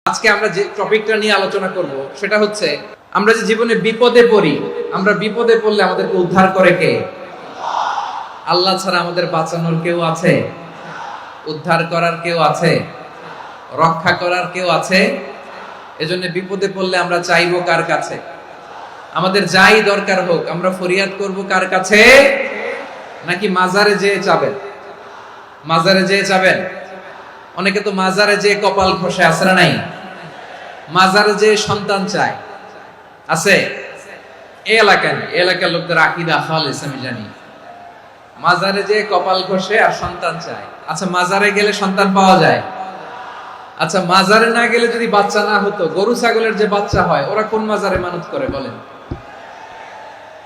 আজকে আমরা যে টপিকটা নিয়ে আলোচনা করব সেটা হচ্ছে আমরা যে জীবনে বিপদে পড়ি, আমরা বিপদে পড়লে আমাদেরকে উদ্ধার করে কে? আল্লাহ ছাড়া আমাদের বাঁচানোর কেউ আছে? উদ্ধার করার কেউ আছে? রক্ষা করার কেউ আছে? এজন্য বিপদে পড়লে আমরা চাইবো কার কাছে? আমাদের যাই দরকার হোক আমরা ফরিয়াদ করব কার কাছে? নাকি মাজারে যেয়ে চাবেন? মাজারে যেয়ে চাবেন? অনেকে তো মাজারে যেয়ে কপাল ঘষে, আছে না নাই? মাজারে যে সন্তান চায়, আছে? এই এলাকার লোকদের আকীদা খালিস আমি জানি। মাজারে যে কপাল ঘষে আর সন্তান চায়। আচ্ছা, মাজারে গেলে সন্তান পাওয়া যায়? আচ্ছা, মাজারে না গেলে যদি বাচ্চা না হতো, গরু ছাগলের যে বাচ্চা হয় ওরা কোন মাজারে মানত করে বলেন?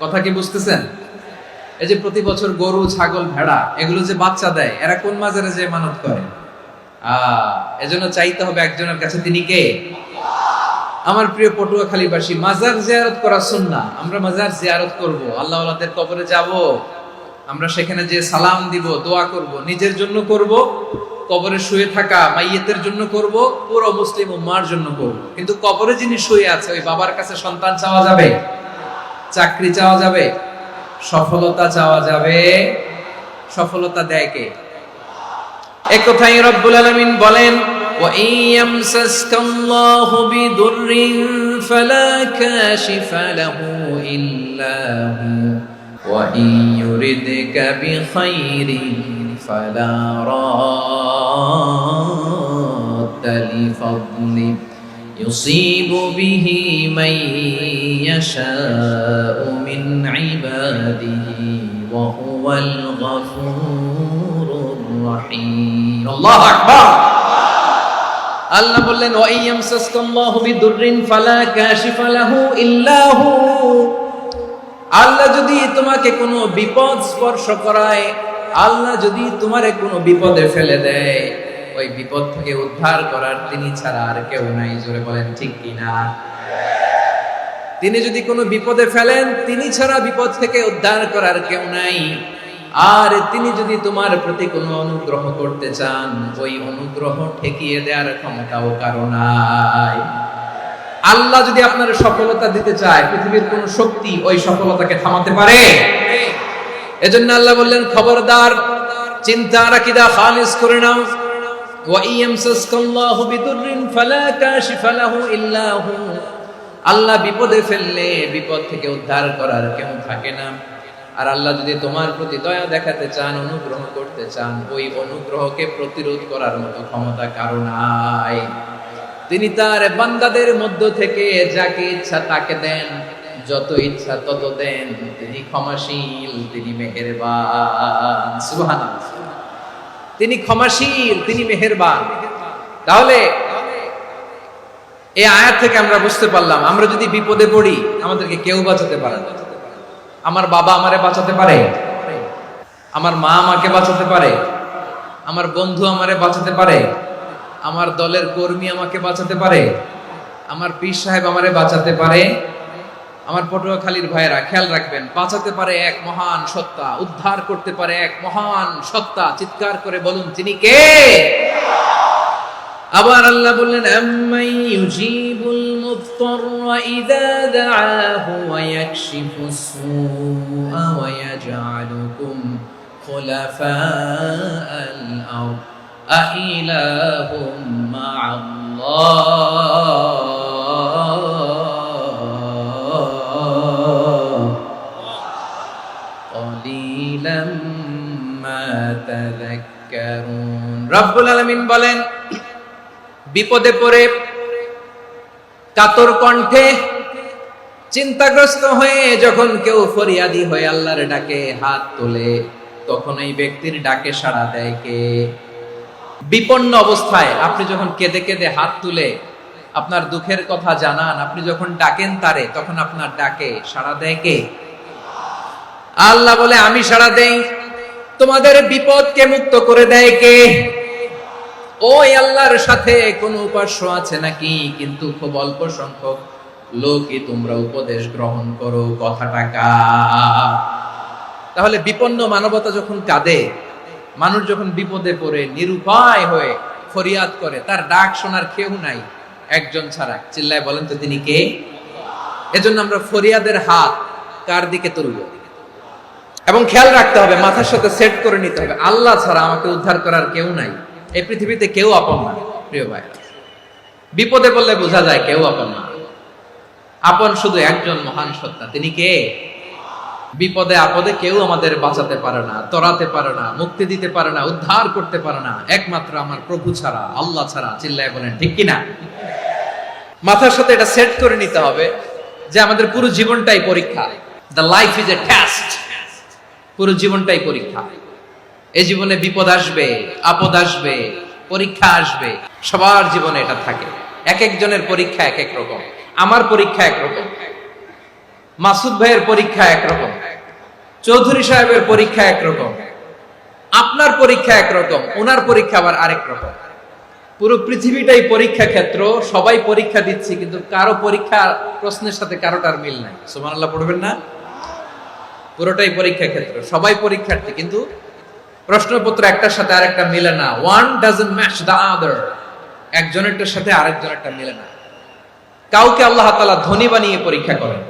কথা কি বুঝতেছেন? এই যে প্রতি বছর গরু ছাগল ভেড়া এগুলো যে বাচ্চা দেয়, এরা কোন মাজারে যে মানত করে? এজন্য চাইতে হবে একজনের কাছে, তিনি কে? আমার প্রিয় পটুয়াখালীবাসী, মাজার জিয়ারত করা সুন্নাহ। আমরা মাজার জিয়ারত করব, আল্লাহ ওয়ালাদের কবরে যাব, আমরা সেখানে যে সালাম দিব, দোয়া করব, নিজের জন্য করব, কবরে শুয়ে থাকা মাইয়েতের জন্য করব, পুরো মুসলিম উম্মার জন্য করব। কিন্তু কবরে যিনি শুয়ে আছে ওই বাবার কাছে সন্তান চাওয়া যাবে? চাকরি চাওয়া যাবে? সফলতা চাওয়া যাবে? সফলতা দেয় কে? এক কথাই রব্বুল আলামিন বলেন, وَإِن يَمْسَسْكَ اللَّهُ بِضُرٍّ فَلَا كَاشِفَ لَهُ إِلَّا هُوَ وَإِن يُرِدْكَ بِخَيْرٍ فَلَا رَادَّ لِفَضْلِهِ يُصِيبُ بِهِ مَن يَشَاءُ مِنْ عِبَادِهِ وَهُوَ الْغَفُورُ الرَّحِيمُ। আল্লাহু আকবার। আল্লাহ বললেন, ওয়া ইয়ামসাসকাল্লাহু বিদুররিন ফালা কাশিফা লাহু ইল্লা হু। আল্লাহ যদি তোমাকে কোনো বিপদ স্পর্শ করায়, আল্লাহ যদি তোমারে কোনো বিপদে ফেলে দেয়, ওই বিপদ থেকে উদ্ধার করার তিনি ছাড়া আর কেউ নাই। জোরে বলেন ঠিক কিনা? তিনি যদি কোনো বিপদে ফেলেন, তিনি ছাড়া বিপদ থেকে উদ্ধার করার কেউ নাই। আর তিনি যদি তোমার প্রতি কোনো অনুগ্রহ করতে চান, ওই অনুগ্রহ ঠেকিয়ে দেওয়ার ক্ষমতাও কারো নাই। আল্লাহ যদি আপনার সফলতা দিতে চায়, পৃথিবীর কোন শক্তি ওই সফলতাকে থামাতে পারে? এজন্য আল্লাহ বললেন, খবরদার, চিন্তা আর আকীদা খালিস করে নাও। ওয়া ইয়ামসাসকাল্লাহু বিদুররিন ফালা কাশিফা লাহু ইল্লা হু। আল্লাহ বিপদে ফেললে বিপদ থেকে উদ্ধার করার কেউ থাকে না। আর আল্লাহ যদি তোমার প্রতি দয়া দেখাতে চান, অনুগ্রহ করতে চান, ওই অনুগ্রহকে প্রতিরোধ করার মতো ক্ষমতা কারো নাই। তিনি তার বান্দাদের মধ্য থেকে যাকে ইচ্ছা তাকে দেন, যত ইচ্ছা তত দেন। তিনি ক্ষমাশীল, তিনি মেহেরবান। সুবহানাল্লাহ। তিনি ক্ষমাশীল, তিনি মেহেরবান। তাহলে এই আয়াত থেকে আমরা বুঝতে পারলাম, আমরা যদি বিপদে পড়ি আমাদেরকে কেউ বাঁচাতে পারে না। আমার বাবা আমারে বাঁচাতে পারে, আমার মা আমাকে বাঁচাতে পারে, আমার বন্ধু আমারে বাঁচাতে পারে, আমার দলের কর্মী আমাকে বাঁচাতে পারে, আমার পীর সাহেব আমারে বাঁচাতে পারে। আমার পটুয়াখালীর ভাইয়েরা খেয়াল রাখবেন, বাঁচাতে পারে এক মহান সত্তা, উদ্ধার করতে পারে এক মহান সত্তা। চিৎকার করে বলুন, তিনি কে? আবার আল্লাহ বললেন, আম্মান ইউজিবুল মুফতাররা ইযা দাআহু ওয়া ইয়াকশিফুস সুআ ওয়া ইয়াজআলুকুম খুলাফাআল আরদ আইলাহুম মা'আল্লাহ ক্বালিলাম মা তাযাক্কারুন। রব্বুল আলামিন বলেন, বিপদে পড়ে কাতর কণ্ঠে চিন্তাগ্রস্ত হয়ে যখন কেউ ফরিয়াদি হয়ে আল্লাহর ডাকে হাত তোলে, তখন এই ব্যক্তির ডাকে সাড়া দেয় কে? বিপন্ন অবস্থায় আপনি যখন কেঁদে কেঁদে হাত তুলে আপনার দুঃখের কথা জানান, আপনি যখন ডাকেন তারে, তখন আপনার ডাকে সাড়া দেয় কে? আল্লাহ বলে, আমি সাড়া দেই। তোমাদের বিপদকে মুক্ত করে দেয় কে? ওই আল্লাহর সাথে কোন উপাস্য আছে নাকি? কিন্তু খুব অল্প সংখ্যক লোকই তোমরা উপদেশ গ্রহণ করো। কথাটা কার? তাহলে বিপন্ন মানবতা যখন কাঁদে, মানুষ যখন বিপদে পড়ে নিরুপায় হয়ে ফরিয়াদ করে, তার ডাক শোনার কেউ নাই, একজন ছাড়া। চিল্লায় বলেন তো তিনি কে? এজন্য আমরা ফরিয়াদের হাত কার দিকে তুলব? এবং খেয়াল রাখতে হবে, মাথার সাথে সেট করে নিতে হবে, আল্লাহ ছাড়া আমাকে উদ্ধার করার কেউ নাই। এই পৃথিবীতে কেউ আপন না প্রিয় ভাই। বিপদে বললে বোঝা যায় কেউ আপন না। আপন শুধু একজন মহান সত্তা, তিনি কে? বিপদে আপদে কেউ আমাদের বাঁচাতে পারে না, তরাতে পারে না, মুক্তি দিতে পারে না, উদ্ধার করতে পারে না, একমাত্র আমার প্রভু ছাড়া, আল্লাহ ছাড়া। চিল্লায় বলেন ঠিক কিনা? মাথার সাথে এটা সেট করে নিতে হবে যে আমাদের পুরো জীবনটাই পরীক্ষা। The life is a test. পুরো জীবনটাই পরীক্ষা। এই জীবনে বিপদ আসবে, আপদ আসবে, পরীক্ষা আসবে, সবার জীবনে এটা থাকে। এক একজনের পরীক্ষা এক এক রকম। আমার পরীক্ষা একরকম, মাসুদ ভাইয়ের পরীক্ষা একরকম, চৌধুরী সাহেবের পরীক্ষা একরকম, আপনার পরীক্ষা একরকম, ওনার পরীক্ষা আবার আরেক রকম। পুরো পৃথিবীটাই পরীক্ষা ক্ষেত্র, সবাই পরীক্ষা দিচ্ছি, কিন্তু কারো পরীক্ষা প্রশ্নের সাথে কারোটার মিল নাই। সুবহানাল্লাহ পড়বেন না? পুরোটাই পরীক্ষা ক্ষেত্র, সবাই পরীক্ষার্থী, কিন্তু প্রশ্নপত্র একটার সাথে আরেকটা মিলে না। One doesn't match the other. একজনেরটার সাথে আরেকজনেরটা মিলে না। কাউকে আল্লাহ তাআলা ধনী বানিয়ে পরীক্ষা করেন,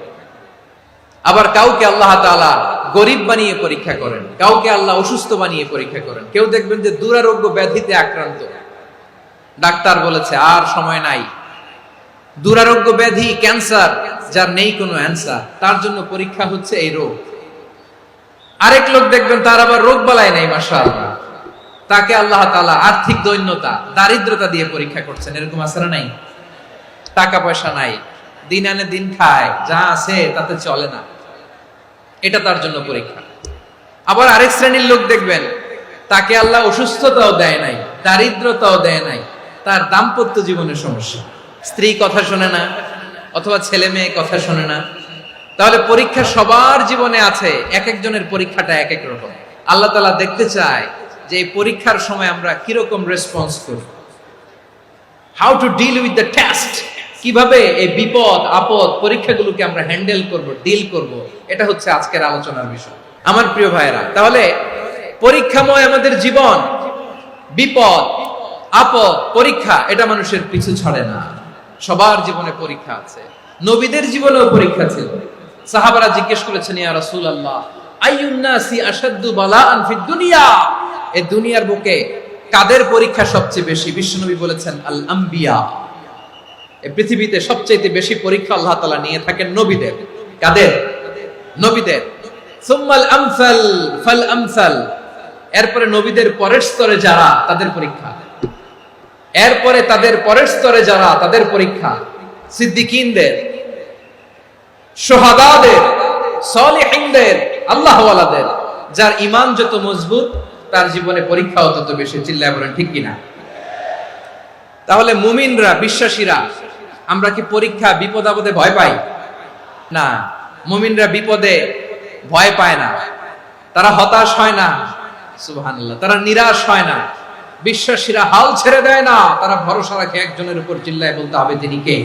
আবার কাউকে আল্লাহ তাআলা গরিব বানিয়ে পরীক্ষা করেন, কাউকে আল্লাহ অসুস্থ বানিয়ে পরীক্ষা করেন। কেউ দেখবেন যে দুরারোগ্য ব্যাধিতে আক্রান্ত, ডাক্তার বলেছে আর সময় নাই, দুরারোগ্য ব্যাধি, ক্যান্সার, যার নেই কোনো অ্যান্সার, তার জন্য পরীক্ষা হচ্ছে এই রোগ। আরেক লোক দেখবেন তার আবার রোগ বালাই নাই, মাশাআল্লাহ, তাকে আল্লাহ তাআলা আর্থিক দৈন্যতা, দারিদ্রতা দিয়ে পরীক্ষা করছেন। এরকম আছে না নাই? টাকা পয়সা নাই, দিন আনে দিন খায়, যা আছে তাতে চলে না, এটা তার জন্য পরীক্ষা। আবার আরেক শ্রেণীর লোক দেখবেন তাকে আল্লাহ অসুস্থতাও দেয় নাই, দারিদ্রতাও দেয় নাই, তার দাম্পত্য জীবনের সমস্যা, স্ত্রী কথা শোনে না, অথবা ছেলে মেয়ে কথা শোনে না। তাহলে পরীক্ষা সবার জীবনে আছে, এক একজনের পরীক্ষাটা এক এক রকম। আল্লাহ তাআলা দেখতে চায় যে এই পরীক্ষার সময় আমরা কিরকম রেসপন্স করি, how to deal with the test, কিভাবে এই বিপদ আপদ পরীক্ষাগুলোকে আমরা হ্যান্ডেল করব, ডিল করব, এটা হচ্ছে আজকের আলোচনার বিষয় আমার প্রিয় ভাইয়েরা। তাহলে পরীক্ষাময় আমাদের জীবন, বিপদ আপদ পরীক্ষা, এটা মানুষের পিছু ছাড়ে না, সবার জীবনে পরীক্ষা আছে। নবীদের জীবনেও পরীক্ষা ছিল। সাহাবারা জিজ্ঞেস করেছেন, ইয়া রাসূলুল্লাহ, আইয়ুন নাসি আশাদ্দু বালাআন ফিদ দুনিয়া, এই দুনিয়ার বুকে কাদের পরীক্ষা সবচেয়ে বেশি? বিশ্বনবী বলেছেন, আল আম্বিয়া। এই পৃথিবীতে সবচেয়ে বেশি পরীক্ষা আল্লাহ তাআলা নিয়ে থাকেন নবীদের। কাদের? নবীদের। সুম্মাল আমসাল ফাল আমসাল, এরপরে নবীদের পরের স্তরে যারা, তাদের পরীক্ষা। এরপরে তাদের পরের স্তরে যারা, তাদের পরীক্ষা। সিদ্দিকীনদের, শুহাদাদের, সালিহিনদের, আল্লাহওয়ালাদের, যার ঈমান যত মজবুত তার জীবনে পরীক্ষাও তত বেশি। চিল্লায় বলেন ঠিক কিনা? তাহলে মুমিনরা, বিশ্বাসীরা, আমরা কি পরীক্ষা বিপদ আপদে ভয় পাই? না, মুমিনরা বিপদে ভয় পায় না, তারা হতাশ হয় না, সুবহানাল্লাহ, তারা নিরাশ হয় না। বিশ্বাসীরা হাল ছেড়ে দেয় না, তারা ভরসা রাখে একজনের উপর। চিল্লায় বলতে হবে তিনি কে?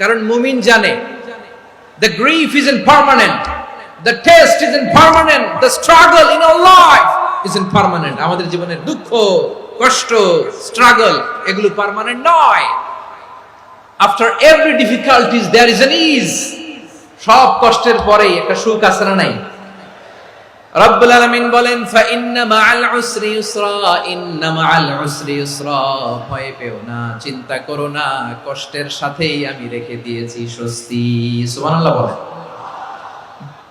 কারণ মুমিন জানে the grief isn't permanent, the test isn't permanent, the struggle in our life isn't permanent. আমাদের জীবনের দুঃখ, কষ্ট, স্ট্রাগল, এগুলো পার্মানেন্ট নয়। After every difficulties there is an ease. সব কষ্টের পরেই একটা সুখ আছে না নাই? রব্বুল আলামিন বলেন, ফা ইন্না মাআল উসরি ইউসরা, ইন্না মাআল উসরি ইউসরা, ভয় পেও না, চিন্তা করো না, কষ্টের সাথেই আমি রেখে দিয়েছি স্বস্তি। সুবহানাল্লাহ বলেন।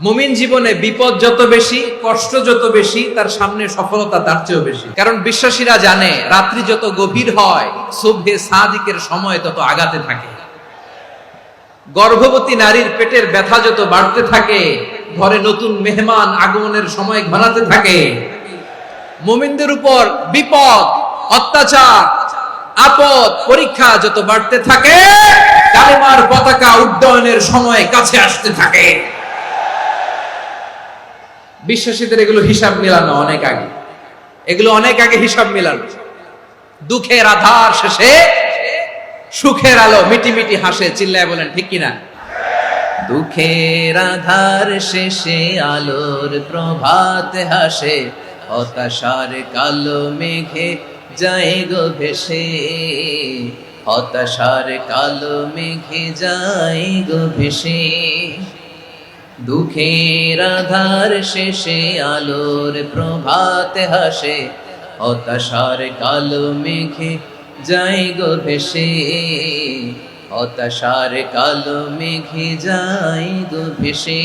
মুমিন জীবনে বিপদ যত বেশি, কষ্ট যত বেশি, তার সামনে সফলতা তার চেয়েও বেশি। কারণ বিশ্বাসীরা জানে রাত্রি যত গভীর হয়, সুবহে সাদিকের সময় তত আগাতে থাকে। গর্ভবতী নারীর পেটের ব্যথা যত বাড়তে থাকে, ঘরে নতুন মেহমান আগমনের সময় ঘনাতে থাকে। মুমিনদের উপর বিপদ, অত্যাচার, আপদ, পরীক্ষা যত বাড়তে থাকে, কালেমার পতাকা উড্ডয়নের সময় কাছে আসতে থাকে। বিশ্বাসীদের এগুলো হিসাব মিলানো অনেক আগে, এগুলো অনেক আগে হিসাব মিলানো। দুঃখের আধার শেষে সুখের আলো মিটি মিটি হাসে। চিল্লায় বলেন ঠিক কিনা? দুঃখের আধার শেষে আলোর প্রভাত হাসে, হতাশার কালো মেঘে যায় গো ভেসে, হতাশার কালো মেঘে যায় গো ভেসে, দুঃখের আধার শেষে আলোর প্রভাত হাসে, হতাশার কালো মেঘে যায় গো ভেসে, হতাশার কালো মেঘে যায় গো ভেসে।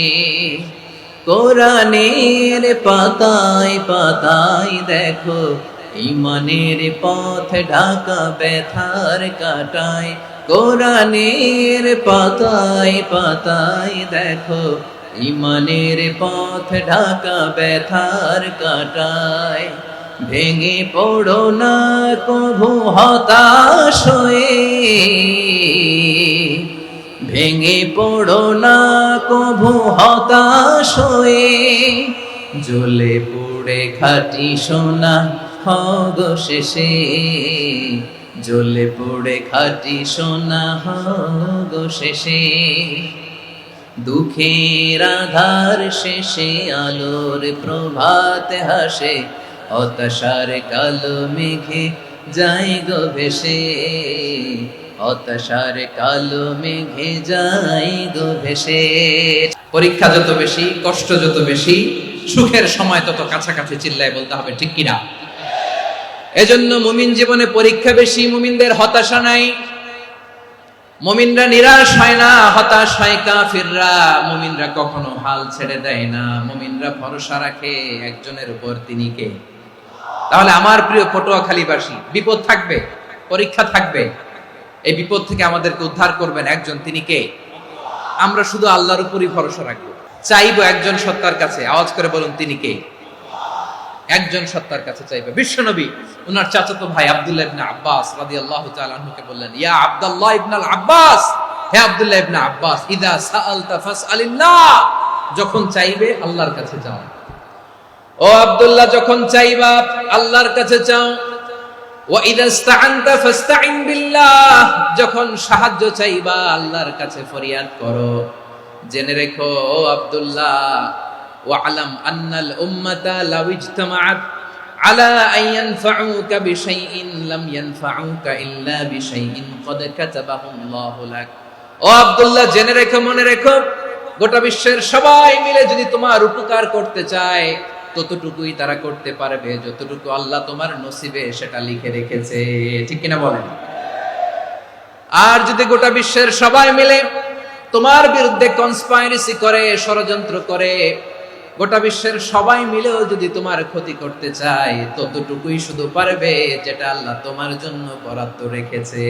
কোরআনের পাতায় পাতায় দেখো ঈমানের পথ ঢাকা ব্যথার কাটায়, কোরআনের পাতায় পাতায় দেখো ঈমানের পথ ঢাকা ব্যথার কাটায়। ভেঙে পড়ো না কভু হতাশ হয়ে, ভেঙে পড়ো না কভু হতাশ হয়ে, জ্বলে পুড়ে খাঁটি সোনা হগ শেষে, জ্বলে পুড়ে খাঁটি সোনা হগ শেষে। দুঃখের আধার শেষে আলোর প্রভাত হাসে, হতাশার কালো মেঘে যায় গো ভেসে, হতাশার কালো মেঘে যায় গো ভেসে। পরীক্ষা যত বেশি, কষ্ট যত বেশি, সুখের সময় তত কাছাকাছি, চিল্লায় বলতে হবে ঠিক কিনা? এজন্য মুমিন জীবনে পরীক্ষা বেশি, মুমিনদের হতাশা নাই। মুমিনরা নিরাশ হয় না, হতাশ হয় কাফিররা। মুমিনরা কখনো হাল ছেড়ে দেয় না, মুমিনরা ভরসা রাখে একজনের উপর, তিনি কে? তাহলে আমার প্রিয় পটুয়াখালীবাসী, বিপদ থাকবে, পরীক্ষা থাকবে, এই বিপদ থেকে আমাদেরকে উদ্ধার করবেন একজন, তিনি কে? আমরা শুধু আল্লাহর উপরই ভরসা রাখবো, চাইবো একজন সত্তার কাছে। আওয়াজ করে বলুন, তিনি কে? একজন সত্তার কাছে চাইবে। বিশ্বনবী ওনার চাচাতো ভাই আব্দুল্লাহ ইবনে আব্বাস রাদিয়াল্লাহু তাআলা আনহুকে বললেন, ইয়া আব্দুল্লাহ ইবনে আব্বাস, হে আব্দুল্লাহ ইবনে আব্বাস, ইদা সাআলতা ফাসআলিল্লাহ, যখন চাইবে আল্লাহর কাছে যাও। ও আব্দুল্লাহ, যখন চাইবা আল্লাহর কাছে চাও। ওয়া ইদা ইসতাআনতা ফাসতাইন বিল্লাহ, যখন সাহায্য চাইবা আল্লাহর কাছে ফরিয়াদ করো। জেনে রেখো ও আব্দুল্লাহ, ওয়া'লাম আন্নাল উম্মাতা লাউ ইজতামাআত আলা আন ইয়ানফাউকা বিশাইইন লাম ইয়ানফাউকা ইল্লা বিশাইইন ক্বাদ কাতাবাহু আল্লাহু লাক। ও আব্দুল্লাহ, জেনে রেখো, মনে রেখো, গোটা বিশ্বের সবাই মিলে যদি তোমার উপকার করতে চায়, ততটুকুই তারা করতে পারবে যতটুকু আল্লাহ তোমার নসিবে সেটা লিখে রেখেছে। ঠিক কিনা বলেন? আর যদি গোটা বিশ্বের সবাই মিলে তোমার বিরুদ্ধে কনস্পাইরেসি করে, ষড়যন্ত্র করে, গোটা বিশ্বের সবাই মিলেও যদি তোমার ক্ষতি করতে চায়, ততটুকুই শুধু পারবে যেটা আল্লাহ তোমার জন্য বরাদ্দ রেখেছে।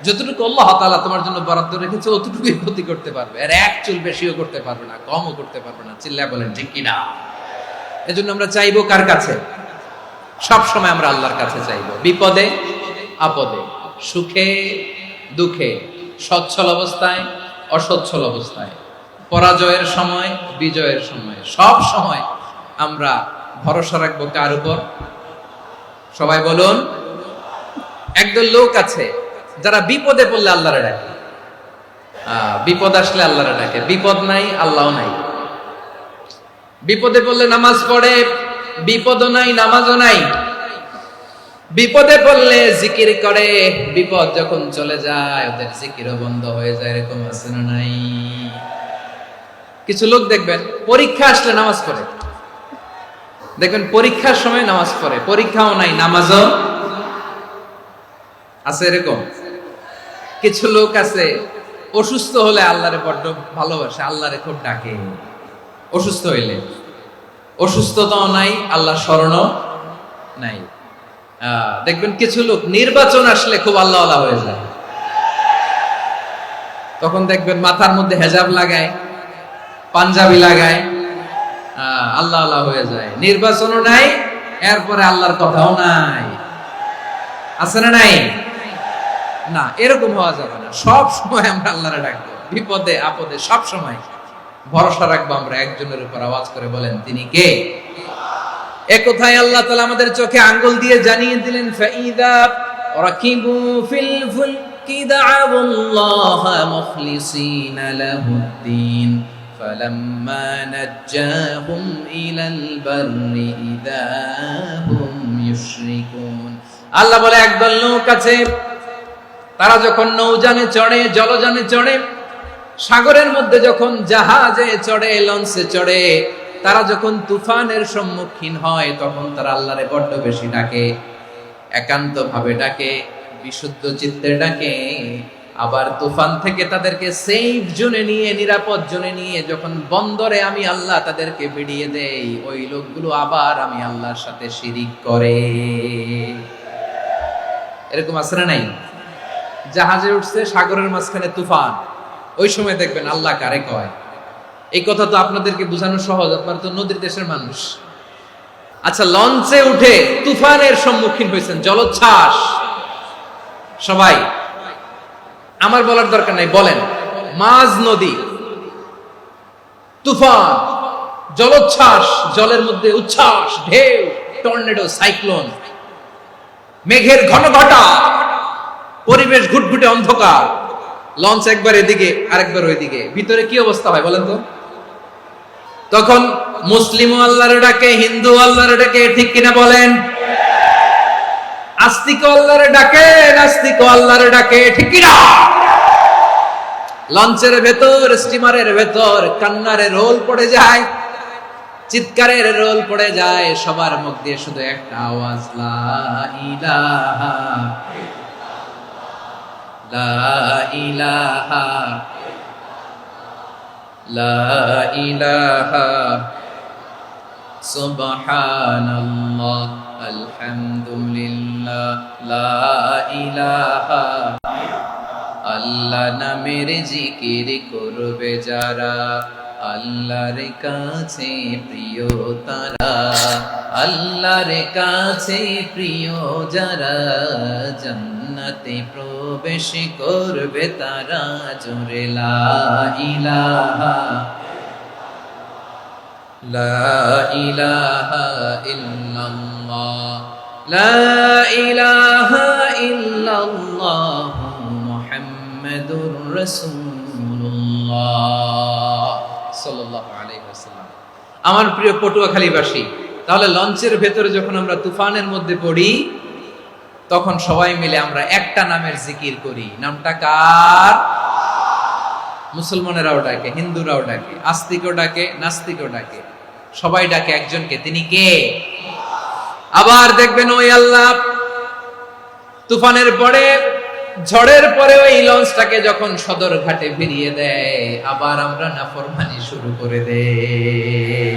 যতটুকু আল্লাহ তাআলা তোমার জন্য বরাদ্দ রেখেছে অতটুকুই ক্ষতি করতে পারবে, আর এক চুল বেশিও করতে পারবে না, কমও করতে পারবে না। চিল্লায় বলেন ঠিক কিনা? এজন্য আমরা চাইবো কার কাছে? সব সময় আমরা আল্লাহর কাছে চাইবো, বিপদে আপদে, সুখে দুঃখে, সচ্ছল অবস্থায় অসচ্ছল অবস্থায়, পরাজয়ের সময় বিজয়ের সময়, সব সময় আমরা ভরসা রাখবো কার উপর? সবাই বলুন। একদল লোক আছে যারা বিপদে পড়লে আল্লাহরে ডাকে, বিপদ আসলে আল্লাহরে ডাকে, বিপদ নাই আল্লাহও নাই। বিপদে পড়লে নামাজ পড়ে, বিপদও নাই নামাজও নাই। বিপদে পড়লে জিকির করে, বিপদ যখন চলে যায় ওদের জিকিরও বন্ধ হয়ে যায়। এরকম আছে না নাই? কিছু লোক দেখবেন পরীক্ষা আসলে নামাজ পড়ে, দেখবেন পরীক্ষার সময় নামাজ পড়ে, পরীক্ষাও নাই নামাজও আছে। এরকম কিছু লোক আছে অসুস্থ হলে আল্লাহরে বড্ড ভালোবাসে, আল্লাহরে খুব ডাকে। অসুস্থ হইলে অসুস্থতাও নাই, আল্লাহ স্মরণও নাই। দেখবেন কিছু লোক নির্বাচন আসলে খুব আল্লাহওয়ালা হয়ে যায়, তখন দেখবেন মাথার মধ্যে হেজাব লাগায়, পাঞ্জাবি লাগায়, আল্লাহওয়ালা হয়ে যায়। নির্বাচনও নাই, এরপরে আল্লাহর কথাও নাই। আছে না নাই? না, এরকম হওয়া যাবে না। সব সময় আমরা আল্লাহরে ডাকবো, বিপদে আপদে সব সময় ভরসা রাখবো আমরা একজনের উপর। আওয়াজ করে বলেন, তিনি কে? এ কথায় আল্লাহ তাআলা আমাদের চোখে আঙ্গুল দিয়ে জানিয়ে দিলেন, ফাইদা রাকিবু ফিল ফুলকি দা'আউল্লাহা মুখলিসিনা লাহুদ্দিন ফালাম্মা নাজ্জাহুম ইলাল বাররি ইযা হুম ইউশরিকুন। আল্লাহ বলে একদল লোক আছে, তারা যখন নৌযানে চড়ে, জলযানে চড়ে, সাগরের মধ্যে যখন জাহাজে চড়ে, লঞ্চে চড়ে, তারা যখন তুফানের সম্মুখীন হয় তখন তারা আল্লাহরে বড্ড বেশি ডাকে, একান্ত ভাবে ডাকে, বিশুদ্ধ চিত্তে ডাকে। আবার তুফান থেকে তাদেরকে সেফ জোনে নিয়ে, নিরাপদ জোনে নিয়ে যখন বন্দরে আমি আল্লাহ তাদেরকে বেরিয়ে দেই, ওই লোকগুলো আবার আমি আল্লাহর সাথে শিরিক করে। এরকম আছে না নাই? জাহাজে উঠছে, সাগরের মাঝখানে তুফান, ওই সময় দেখবেন আল্লাহ কারে কয়। এই কথা তো আপনাদেরকে বোঝানো সহজ, আপনারা তো নদীর দেশের মানুষ। আচ্ছা, লঞ্চে উঠে তুফানের সম্মুখীন হয়েছেন, জলোচ্ছ্বাস, সবাই, আমার বলার দরকার নাই, বলেন, মাঝ নদী, তুফান, জলোচ্ছ্বাস, জলের মধ্যে উচ্ছ্বাস, ঢেউ, টর্নেডো, সাইক্লোন, মেঘের ঘনঘটা, পরিবেশ ঘুটঘুটে অন্ধকার, লঞ্চ একবার এদিকে আরেকবার ওইদিকে, ভিতরে কি অবস্থা হয় বলেন তো? তখন মুসলিম আল্লাহর ডাকে, হিন্দু আল্লাহর ডাকে, ঠিক কিনা বলেন? আস্তিক আল্লাহর ডাকে, নাস্তিক আল্লাহর ডাকে, ঠিক কিনা? লঞ্চের ভেতর, স্টিমারের ভেতর কান্নারে রোল পড়ে যায়, চিৎকারের রোল পড়ে যায়, সবার মুখ দিয়ে শুধু একটা আওয়াজ, লা ইলাহা লা ইলাহা লা ইলাহা সুবহানাল্লাহ আলহামদুলিল্লাহ লা ইলাহা। আল্লাহ নামের জিকির করবে যারা, আল্লাহর কাছে প্রিয় তারা, আল্লাহর কাছে প্রিয় যারা, জান্নাতে প্রবেশ করবে তারা, জোরে লা ইলাহা লা ইলাহা ইল্লাল্লাহ লা ইলাহা ইল্লাল্লাহ মুহাম্মাদুর রাসূলুল্লাহ সাল্লাল্লাহু আলাইহি ওয়াসাল্লাম। আমার প্রিয় পটুয়াখালীবাসী, তাহলে লঞ্চের ভেতরে যখন আমরা তুফানের মধ্যে পড়ি, তখন সবাই মিলে আমরা একটা নামের জিকির করি। নামটা কার? মুসলমানেরাও ডাকে, হিন্দুরাও ডাকে, আস্তিকও ডাকে, নাস্তিকও ডাকে, সবাই ডাকে একজনকে, তিনি কে? আবার দেখবেন ওই আল্লাহ তুফানের পরে, ঝড়ের পরে ওই লঞ্চটাকে যখন সদর ঘাটে ফিরিয়ে দেয়, আবার আমরা নাফরমানি শুরু করে দেই।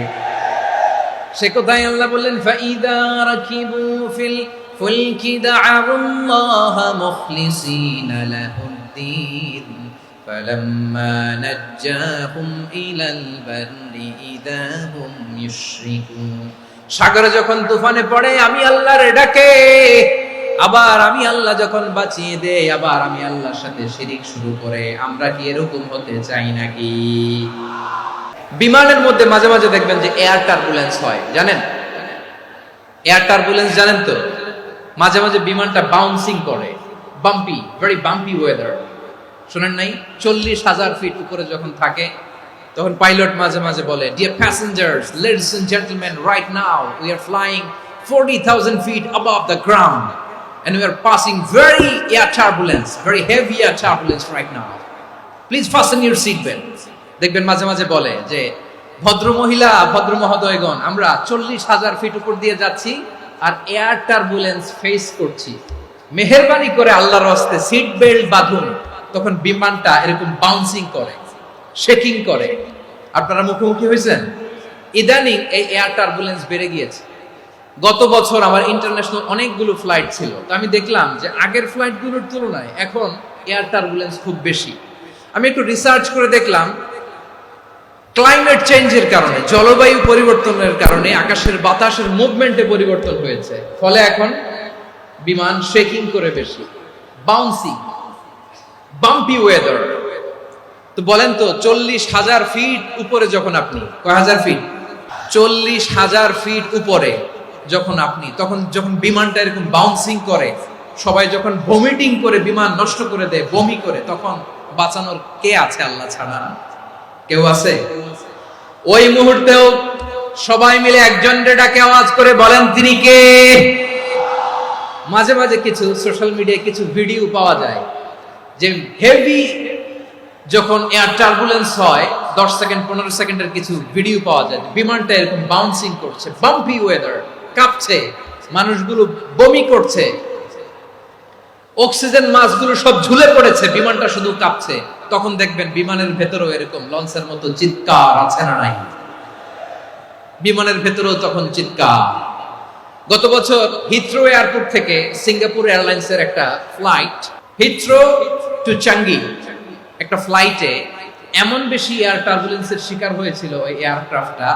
সে কোথায় আল্লাহ বললেন, ফাইদা রাকিবু ফিল ফুলকি দা'আল্লাহ মুখলিসিনা লাহুদ্দিন ফালাম্মা নাজ্জাহুম ইলাল বাররি ইযা হুম ইউশরিকুন। সাগরে যখন তুফানে পড়ে আমি আল্লাহর ডাকে, আবার আমি আল্লাহ যখন বাঁচিয়ে দেই, আবার আমি আল্লাহর সাথে শিরিক শুরু করে। আমরা কি এরকম হতে চাই নাকি? বিমানের মধ্যে মাঝে মাঝে দেখবেন যে এয়ার টার্বুলেন্স হয়, জানেন? এয়ার টার্বুলেন্স জানেন তো? মাঝে মাঝে বিমানটা বাউন্সিং করে, বাম্পি, ভেরি বাম্পি ওয়েদার। শুনেন নাই? 40,000 ফিট উপরে যখন থাকে, তখন পাইলট মাঝে মাঝে বলে, dear passengers, ladies and gentleman, right now we are flying 40,000 feet above the ground and we are passing very air turbulence, very heavy air turbulence right now. Please fasten your seat belts. দেখবেন মাঝে মাঝে বলে যে, ভদ্র মহিলা, ভদ্র মহোদয়গণ, আমরা 40,000 ফিট উপর দিয়ে যাচ্ছি আর এয়ার টার্বুলেন্স ফেস করছি, মেহেরবানি করে আল্লাহর রাস্তে সিট বেল্ট বাঁধুন। তখন বিমানটা এরকম বাউন্সিং করে, শেকিং করে। আপনারা মুখোমুখি হয়েছেন? ইদানিং এই এয়ার টার্বুলেন্স বেড়ে গিয়েছে। গত বছর আমার ইন্টারন্যাশনাল অনেকগুলো ফ্লাইট ছিল, তো আমি দেখলাম যে আগের ফ্লাইটগুলোর তুলনায় এখন এয়ার টার্বুলেন্স খুব বেশি। আমি একটু রিসার্চ করে দেখলাম, ক্লাইমেট চেঞ্জের কারণে, জলবায়ু পরিবর্তনের কারণে আকাশের বাতাসের মুভমেন্টে পরিবর্তন হয়েছে, ফলে এখন বিমান শেকিং করে বেশি, বাউন্সিং, বাম্পি ওয়েদার। তো বলেন তো, 40,000 ফিট উপরে যখন আপনি, কয় হাজার ফিট? 40,000 ফিট উপরে যখন আপনি, তখন যখন বিমানটা এরকম বাউন্সিং করে, সবাই যখন ভমিটিং করে বিমান নষ্ট করে দেয়, বমি করে, তখন বাঁচানোর কে আছে আল্লাহ ছাড়া? কেউ আছে? ওই মুহূর্তেও সবাই মিলে একজনের ডাকে আওয়াজ করে বলেন, তিনি কে? মাঝে মাঝে কিছু সোশ্যাল মিডিয়ায় কিছু ভিডিও পাওয়া যায় যে হেভি যখন এয়ার টার্বুলেন্স হয় 10 সেকেন্ড 15 সেকেন্ডের কিছু ভিডিও পাওয়া যায় বিমানটা এরকম বাউন্সিং করছে, বাম্পি ওয়েদার, কাঁপছে, মানুষগুলো বমি করছে, অক্সিজেন মাস্কগুলো সব ঝুলে পড়েছে, বিমানটা শুধু কাঁপছে। তখন দেখবেন বিমানের ভেতরেও এরকম লঞ্চের মতো চিৎকার আছে না নাই? বিমানের ভেতরেও তখন চিৎকার। গত বছর হিথ্রো এয়ারপোর্ট থেকে সিঙ্গাপুর এয়ারলাইন্সের একটা ফ্লাইট, হিথ্রো টু চাঙ্গি, একটা ফ্লাইটে এমন বেশি এয়ার টার্বুলেন্সের শিকার হয়েছিল ওই এয়ারক্রাফটটা,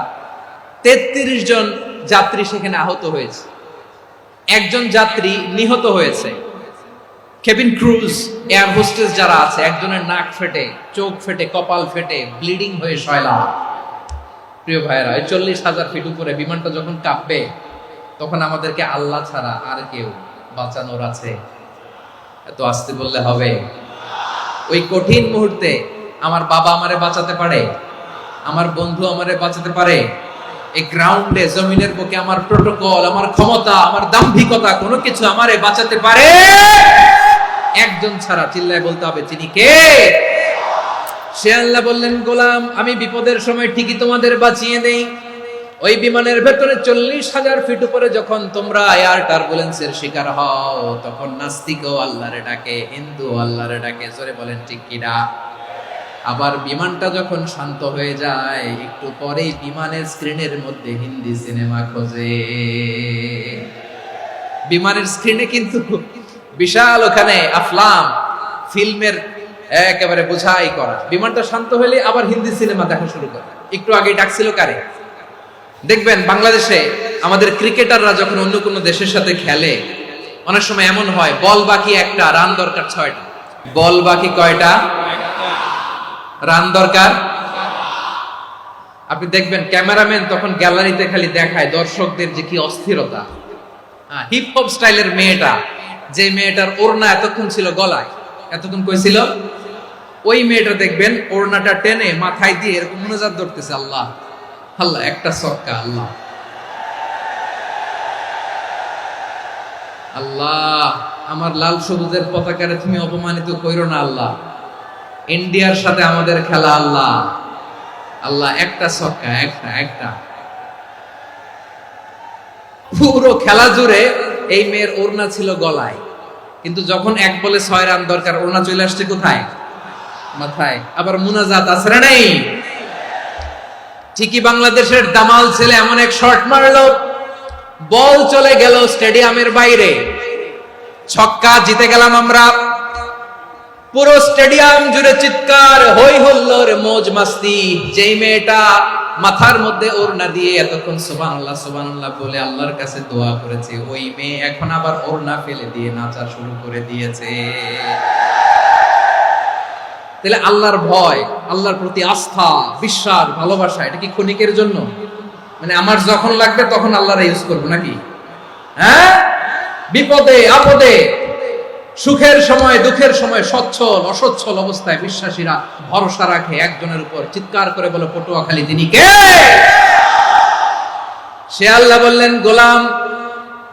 33 জন যাত্রী সেখানে আহত হয়েছে, একজন যাত্রী নিহত হয়েছে। কেবিন ক্রুজ, এয়ার হোস্টেস যারা আছে, একজনের নাক ফেটে, চোখ ফেটে, কপাল ফেটে, ব্লিডিং হয়ে শয়লা। প্রিয় ভাইয়েরা, 40,000 ফিট উপরে বিমানটা যখন কাঁপবে তখন আমাদেরকে আল্লাহ ছাড়া আর কেউ বাঁচানোর আছে? এত আস্তে বললে হবে? ওই কঠিন মুহূর্তে আমার বাবা আমারে বাঁচাতে পারে, আমার বন্ধু আমারে বাঁচাতে পারে। এই গ্রাউন্ডে, জমিনের বুকে আমার প্রোটোকল, আমার ক্ষমতা, আমার দাম্ভিকতা কোনো কিছু আমারে বাঁচাতে পারে? একজন ছাড়া। চিল্লায় বলতে হবে, তিনি কে? সে আল্লাহ বললেন, গোলাম আমি বিপদের সময় ঠিকই তোমাদের বাঁচিয়ে দেই। ওই বিমানের ভেতরে 40,000 ফিট উপরে যখন তোমরা এয়ার টার্বুলেন্সের শিকার হও, তখন নাস্তিকও আল্লাহরে ডাকে, হিন্দু আল্লাহরে ডাকে। জোরে বলেন ঠিক কিনা? আবার বিমানটা যখন শান্ত হয়ে যায়, একটু পরেই বিমানের স্ক্রিনের মধ্যে হিন্দি সিনেমা খোঁজে। বিমানের স্ক্রিনে কিন্তু বিশাল ওখানে আফলাম, ফিল্মের একেবারে বোঝাই করা। বিমানটা শান্ত হলে আবার হিন্দি সিনেমা দেখা শুরু করে। একটু আগে ডাকছিল কারে? দেখবেন বাংলাদেশে আমাদের ক্রিকেটাররা যখন অন্য কোনো দেশের সাথে খেলে, অনেক সময় এমন হয় বল বাকি একটা, রান দরকার 6টা। বল বাকি কয়টা? রান দরকার। আপনি দেখবেন ক্যামেরাম্যান তখন গ্যালারিতে খালি দেখায় দর্শকদের যে কি অস্থিরতা। হিপ হপ স্টাইলের মেয়েটা, যে মেয়েটার ওড়না এতক্ষণ ছিল গলায়, এতক্ষণ কই ছিল, ওই মেয়েটা দেখবেন ওড়নাটা টেনে মাথায় দিয়ে এরকম মুনাজাত ধরতেছে, আল্লাহ আল্লাহ, একটা সক্কা, আল্লাহ আল্লাহ, আমার লাল সবুজের পতাকারে তুমি অপমানিত কইরো না আল্লাহ, ইন্ডিয়ার সাথে আমাদের খেলা আল্লাহ আল্লাহ, একটা সক্কা, একটা একটা। পুরো খেলা জুড়ে এই মেয়ের ওড়না ছিল গলায়, কিন্তু যখন 1 বলে 6 রান দরকার, ওড়না চলে আসছে কোথায়? মাথায়। আবার মুনাজাত আছে না নাই? ঠিকই বাংলাদেশের দামাল ছেলে এমন এক শট মারলো, বল চলে গেল স্টেডিয়ামের বাইরে, ছক্কা, জিতে গেলাম আমরা। পুরো স্টেডিয়াম জুড়ে চিৎকার, হই হুল্লোড়, মौज মাস্তি। যেই মেয়েটা মাথার মধ্যে ওড়না দিয়ে এতক্ষণ সুবহানাল্লাহ সুবহানাল্লাহ বলে আল্লাহর কাছে দোয়া করেছে, ওই মেয়ে এখন আবার ওড়না ফেলে দিয়ে নাচা শুরু করে দিয়েছে। তাহলে আল্লাহর ভয়, আল্লাহর প্রতি আস্থা, বিশ্বাস, ভালোবাসা, এটা কি ক্ষণিকের জন্য? মানে আমার যখন লাগবে তখন আল্লাহর ইউজ করবো নাকি? হ্যাঁ, বিপদে আপদে, সুখের সময় দুঃখের সময়, সচ্ছল অসচ্ছল অবস্থায় বিশ্বাসীরা ভরসা রাখে একজনের উপর। চিৎকার করে বলো, পটুয়াখালী তিনি কে? সে আল্লাহ বললেন, গোলাম